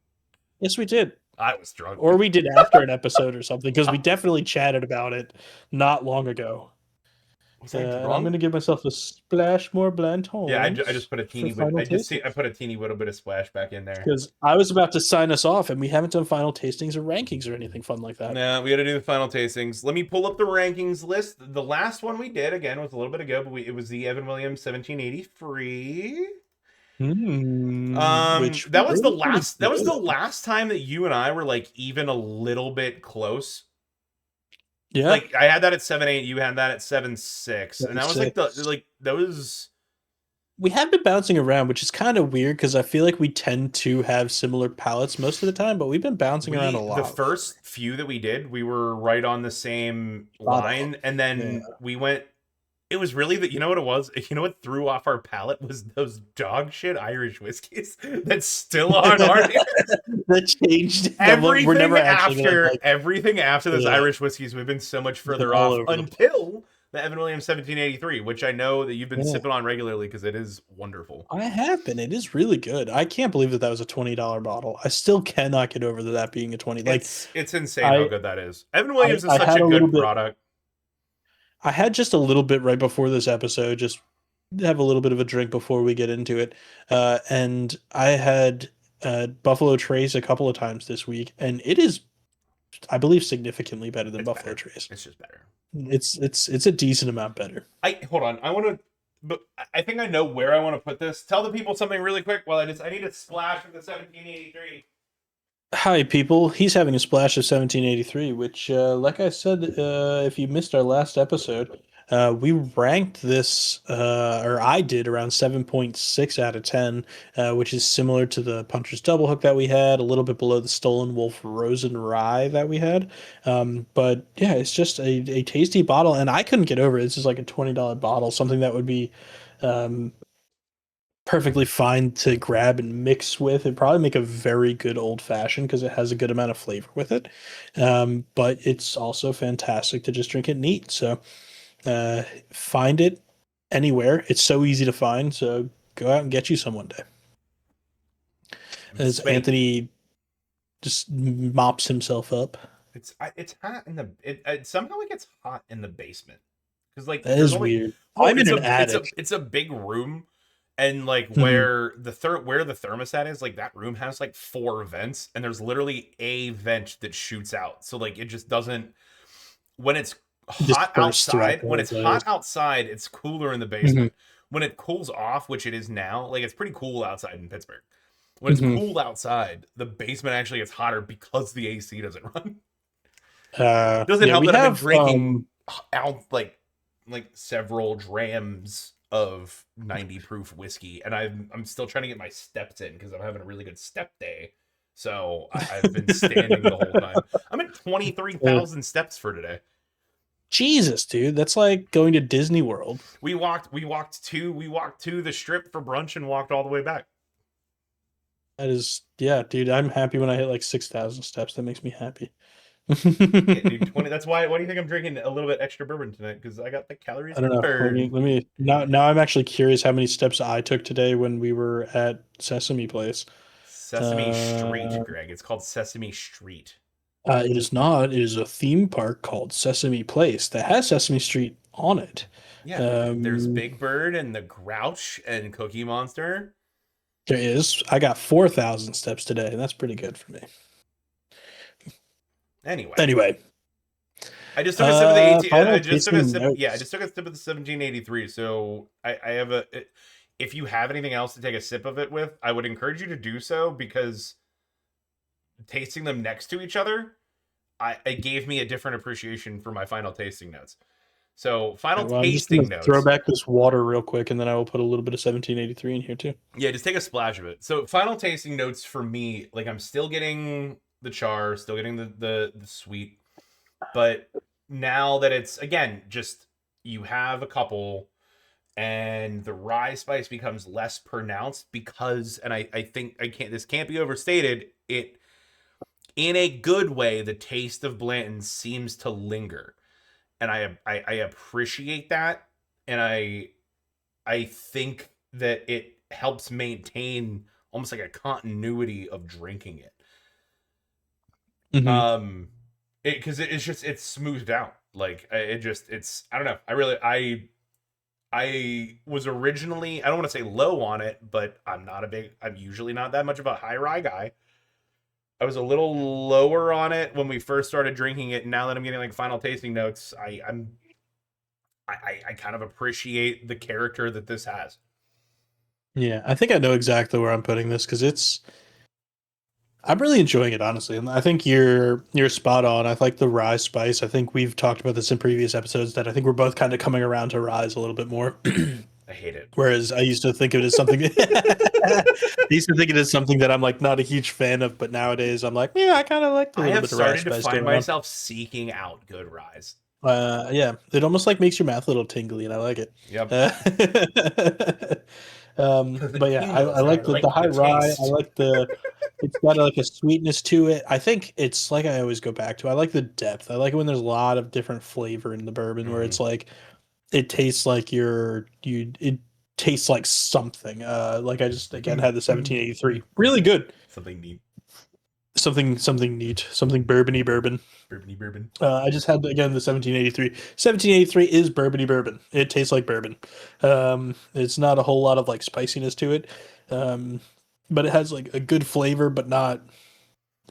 Yes, we did. I was drunk. Or we did after an episode or something, because we definitely chatted about it not long ago. Was I And I'm drunk? going to give myself a splash more Blanton. Yeah, I just put a teeny bit. I put a teeny little bit of splash back in there. Because I was about to sign us off, and we haven't done final tastings or rankings or anything fun like that. Nah, we got to do the final tastings. Let me pull up the rankings list. The last one we did again was a little bit ago, but it was the Evan Williams 1783. Which That was the last. That was the last time that you and I were like even a little bit close. Yeah, Like I had that at 7.8, you had that at 7.6, and that was like that was. We have been bouncing around, which is kind of weird because I feel like we tend to have similar palettes most of the time, but we've been bouncing around a lot. The first few that we did, we were right on the same line, and then we went. It was really that, you know what it was? You know what threw off our palate was those dog shit Irish whiskeys that's still on our that changed everything we're never actually everything after those Irish whiskeys. We've been so much further off until the Evan Williams 1783, which I know that you've been sipping on regularly because it is wonderful. I have been. It is really good. I can't believe that was a $20 bottle. I still cannot get over that being a 20. Like it's insane how good that is. Evan Williams is such a good product. I had just a little bit right before this episode, just have a little bit of a drink before we get into it. And I had Buffalo Trace a couple of times this week, and it is, I believe, significantly better than Buffalo Trace. It's just better. It's a decent amount better. Hold on. But I think I know where I want to put this. Tell the people something really quick. Well, I need a splash of the 1783. Hi, people. He's having a splash of 1783, which, like I said, if you missed our last episode, we ranked this, or I did, around 7.6 out of 10, which is similar to the Puncher's Double Hook that we had, a little bit below the Stolen Wolf Rosen Rye that we had. But yeah, it's just a tasty bottle, and I couldn't get over it. This is like a $20 bottle, something that would be perfectly fine to grab and mix with. It'd probably make a very good old fashioned because it has a good amount of flavor with it. But it's also fantastic to just drink it neat. So uh, find it anywhere. It's so easy to find. So go out and get you some one day. As Spending Anthony just mops himself up. it's hot in the it somehow it gets hot in the basement because like That there's is only weird. well I'm in an attic. it's a big room and like Mhm. where the thermostat is, like that room has like four vents and there's literally a vent that shoots out, so like it just doesn't when it's hot Dispersed throughout outside, the when whole it's hot place. outside it's cooler in the Hmm. basement. When it cools off, which it is now, like it's pretty cool outside in Pittsburgh. When it's Hmm. cooled outside, the basement actually gets hotter because the AC doesn't run. Doesn't Yeah, help we that I've been have drinking out like several drams of 90 proof whiskey, and I'm still trying to get my steps in because I'm having a really good step day. So I've been standing the whole time. I'm at uh, 23,000 steps for today. Jesus, dude, that's like going to Disney World. We walked to the strip for brunch and walked all the way back. That is, yeah, dude. I'm happy when I hit like 6,000 steps. That makes me happy. Yeah, dude, I 20. That's why do you think I'm drinking a little bit extra bourbon tonight? Because I got the calories don't to know. burn. Let me now. I'm actually curious how many steps I took today when we were at Sesame Place. Sesame Street, Uh, Greg. It's called Sesame Street. it is not. It is a theme park called Sesame Place that has Sesame Street on it. Yeah, there's Um, Big Bird and the Grouch and Cookie Monster. there is. I got 4,000 steps today, and that's pretty good for me. Anyway, Anyway, I just took a sip of the 18. I final just took a tasting sip. Yeah, I notes. just took a sip of the 1783. So I have a. If you have anything else to take a sip of it with, I would encourage you to do so because tasting them next to each other, it gave me a different appreciation for my final tasting notes. So final Well, I'm just gonna tasting throw notes. back this water real quick, and then I will put a little bit of 1783 in here too. Yeah, just take a splash of it. So final tasting notes for me, like I'm still getting the char, still getting the sweet, but now that it's again just you have a couple and the rye spice becomes less pronounced because and I think I can't this can't be overstated, it in a good way the taste of Blanton seems to linger. And I appreciate that and I think that it helps maintain almost like a continuity of drinking it. Hmm. Um, it's just it's smoothed out. Like it just it's I don't know. I was originally I don't want to say low on it, but I'm usually not that much of a high rye guy. I was a little lower on it when we first started drinking it. And now that I'm getting like final tasting notes, I kind of appreciate the character that this has. Yeah, I think I know exactly where I'm putting this because I'm really enjoying it honestly, and I think you're spot on. I like the rye spice. I think we've talked about this in previous episodes that I think we're both kind of coming around to rye a little bit more. I hate it. Whereas I used to think of it as something. I used to think it as something that I'm like not a huge fan of, but nowadays I'm like, yeah, I kind of like the I little have bit of rye started to spice find going on. myself seeking out good rise. Yeah, it almost like makes your mouth a little tingly, and I like it. Yep. Uh, The but yeah, I tingles, and I like the like high the rye. I taste. like the it's got like a sweetness to it. I think it's like I always go back to. I like the depth. I like it when there's a lot of different flavor in the bourbon, where Mm-hmm. it's like it tastes like it tastes like something. Like I just again had the 1783, really good. Something neat. Something neat, something bourbony bourbon. Bourbony bourbon. I just had again the 1783. 1783 is bourbony bourbon. It tastes like bourbon. It's not a whole lot of like spiciness to it, um, but it has like a good flavor, but not.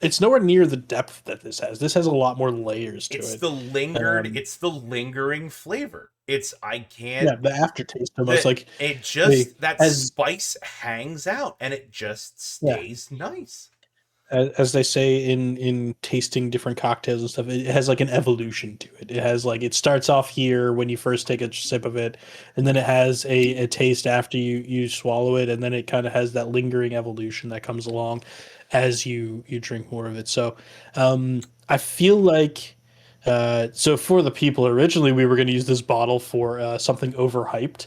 It's nowhere near the depth that this has. This has a lot more layers to it. It's the lingering flavor. It's I can't Yeah, the aftertaste almost that like it they just that as spice hangs out and it just yeah stays nice. as they say in tasting different cocktails and stuff, it has like an evolution to it. It has like it starts off here when you first take a sip of it, and then it has a taste after you swallow it, and then it kind of has that lingering evolution that comes along as you drink more of it. So I feel like So for the people, originally we were going to use this bottle for something overhyped.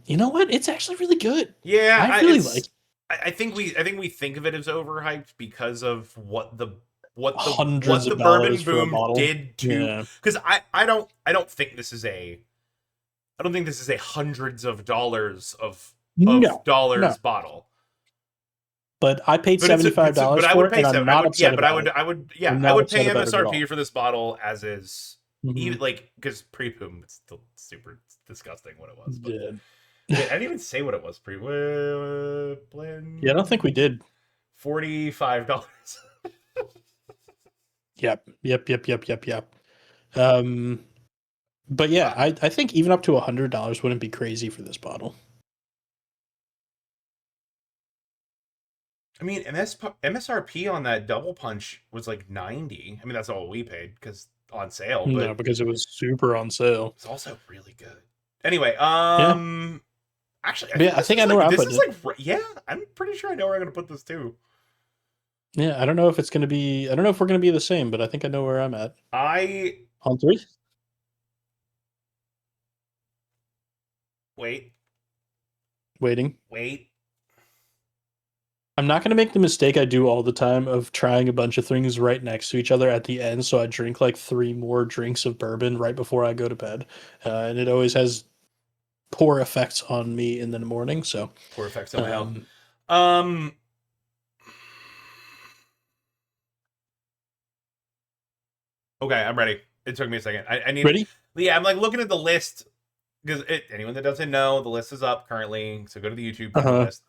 You know what? It's actually really good. Yeah, I really like I think we think of it as overhyped because of hundreds what the of dollars bourbon for a boom bottle. did to, Yeah. because I don't think this is a, I don't think this is a hundreds of dollars of No, no. dollars bottle. But I paid But it's a, but $75 I for would it, pay and I'm seven. I not would, yeah, upset but about it. yeah, I'm I not would pay upset about it at MSRP all. for this bottle as is, even Hmm. like, because pre boom it's still super disgusting what it was. But Yeah. wait, I didn't even say what it was pre Yeah, I don't think we blend. did. $45. Yep. Yep. Yep. Yep. Yep. Yep. Um, but yeah, Uh, I think even up to $100 wouldn't be crazy for this bottle. I mean, MSRP on that double punch was like 90. I mean, that's all we paid because on sale, but No, because it was super on sale. it's also really good. Anyway, Yeah. actually, I But think yeah, I think I know where I'm this putting is it. like, yeah, I'm pretty sure I know where I'm gonna put this too. Yeah, I don't know if it's going to be, I don't know if we're going to be the same, but I think I know where I'm at. I On three? wait, Waiting. wait. I'm not going to make the mistake I do all the time of trying a bunch of things right next to each other at the end. So I drink like three more drinks of bourbon right before I go to bed. And it always has poor effects on me in the morning. So, Poor effects on my health. um, Um, okay, I'm ready. It took me a second. I need, ready? yeah, I'm like looking at the list because anyone that doesn't know, the list is up currently. So go to the YouTube, find the Uh-huh. list.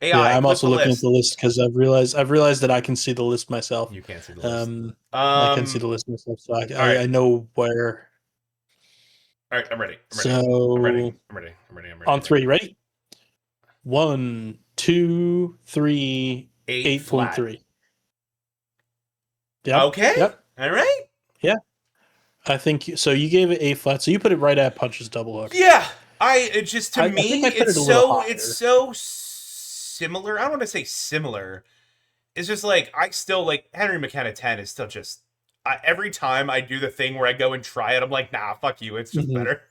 Yeah, AI, I'm clip also the looking at list. the list because I've realized that I can see the list myself. You can't see the list. Um, I can see Um, the list myself, so all right, I know where. all right. I'm ready. I'm ready. I'm ready. So I'm ready. I'm ready. I'm ready. on I'm ready. three, ready? One, two, three, Eight flat. 8.3. Yep, Okay. yep, All right. yeah. I think so. You gave it A flat, so you put it right at Punch's double hook. Yeah. It just, to I think me, I put it a little it's higher. so similar. I don't want to say similar. It's just like, I still like Henry McKenna 10 is still just, every time I do the thing where I go and try it, I'm like, nah, fuck you. It's just Mhm. better.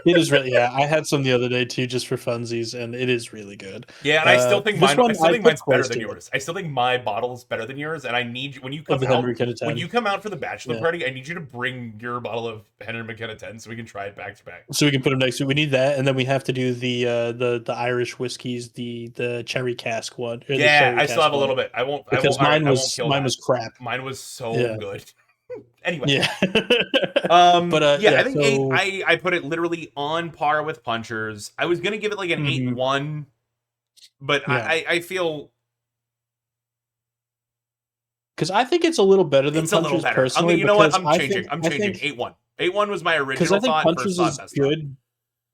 It is really, yeah. I had some the other day too, just for funsies, and it is really good. Yeah, and I still think This one I still I think put mine's better close than to it yours. I still think my bottle is better than yours, and I need you, of the Henry McKenna when 10. you come out for the bachelor Yeah. party, I need you to bring your bottle of Henry McKenna 10 so we can try it back to back. So we can put them next to. We need that, and then we have to do the Irish whiskeys, the cherry cask one, or the Yeah, sherry I still have cask a one, little bit. because All right, I won't kill mine that. was crap. Mine was so Yeah, good. Anyway, yeah. But yeah, yeah. I think eight. So I put it literally on par with Punchers. I was gonna give it like an mhm, 8-1, but yeah, I feel because I think it's a little better than it's a little Punchers better. I'm personally, gonna, you know what? because I'm I changing. think 8-1. 8-1 was my because original I think thought. First Punchers thought, is best thought. good,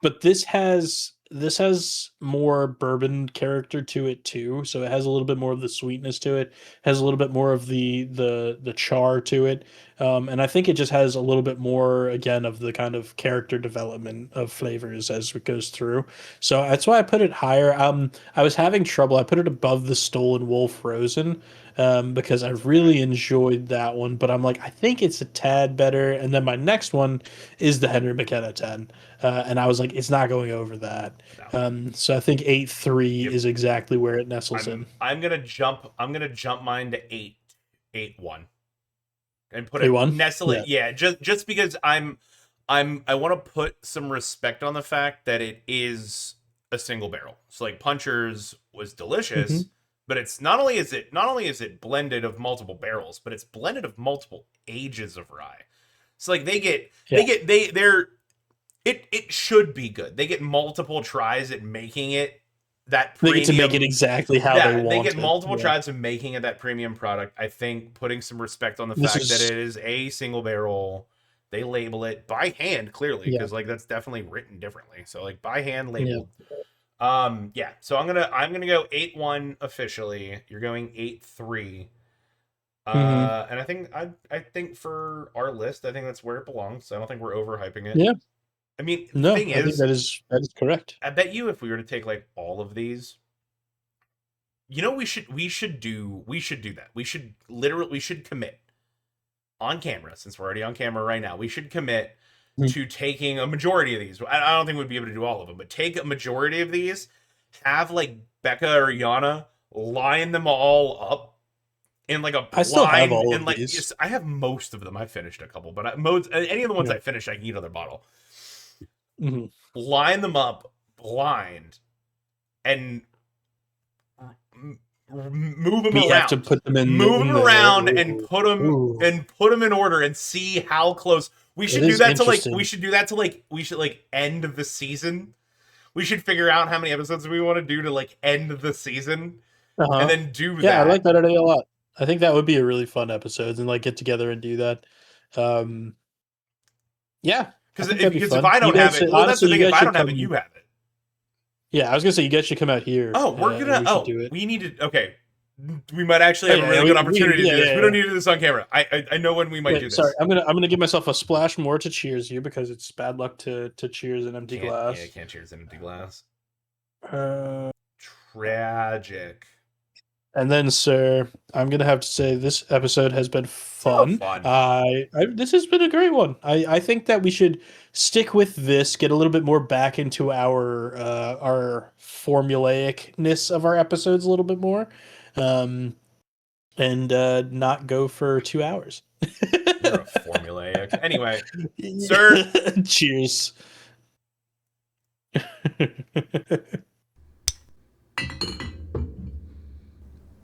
but this has more bourbon character to it too. So it has a little bit more of the sweetness to it, has a little bit more of the char to it, and I think it just has a little bit more again of the kind of character development of flavors as it goes through. So that's why I put it higher. I was having trouble. I put it above the Stolen Wolf Frozen. Because I really enjoyed that one, but I'm like, I think it's a tad better. And then my next one is the Henry McKenna 10. And I was like, it's not going over that. No. So I think 8.3 Yep. is exactly where it nestles in. I'm gonna jump mine to 8-1 and put it, A1? nestle Yeah. it. Yeah, just because I want to put some respect on the fact that it is a single barrel. So like Punchers was delicious, Hmm. but it's not only is it blended of multiple barrels, but it's blended of multiple ages of rye. So like Yeah. they're it should be good. They get multiple tries at making it that They get to make it premium. exactly how they Yeah, they want get it. multiple Yeah. tries of making it that premium product. I think putting some respect on the This fact that is, it is a single barrel. They label it by hand clearly yeah. because like that's definitely written differently. So like by hand Yeah. labeled. Yeah. So I'm gonna go 8-1 officially. You're going 8-3. Hmm. And I think for our list, I think that's where it belongs. I don't think we're overhyping it. Yeah. I mean, the No, thing I think is, that is correct. I bet you if we were to take like all of these, you know, we should do that. We should commit. on camera, since we're already on camera right now, we should commit Mhm. to taking a majority of these. I don't think we'd be able to do all of them, but take a majority of these, have like Becca or Yana line them all up in like a I still have blind, all and of like, these. yes, I have most of them. I finished a couple, but most any of the ones Yeah. I finished, I can eat another bottle. Mhm. Line them up blind and move them We have to around, put them move them in there. around, Ooh. Ooh. and put them in order and see how close. We It should do is that to like interesting. we should like end of the season. We should figure out how many episodes we want to do to like end the season, and Uh-huh. then do Yeah, I like that. that idea a lot. I think that would be a really fun episode and like get together and do that. Um, yeah, I think that'd be Because if fun. I You don't have guys it, should, well, that's honestly, the you thing. If guys I should don't have it, come. you have it. Yeah, I was gonna say you guys should come out here Oh, we're and gonna. we should Oh, do it. we need to. Okay, we might actually Oh have a yeah, really good opportunity to yeah, do this. yeah, We don't yeah. need to do this on camera. I know when we might do Wait, sorry. this. I'm gonna give myself a splash more to cheers you because it's bad luck to cheers an empty Can't, yeah, glass. can't cheers in empty glass. Uh, Tragic. And then, sir, I'm gonna have to say this episode has been So fun. fun. This has been a great one. I think that we should stick with this, get a little bit more back into our formulaicness of our episodes a little bit more, and not go for 2 hours. You're a formulaic. Anyway, sir. Cheers.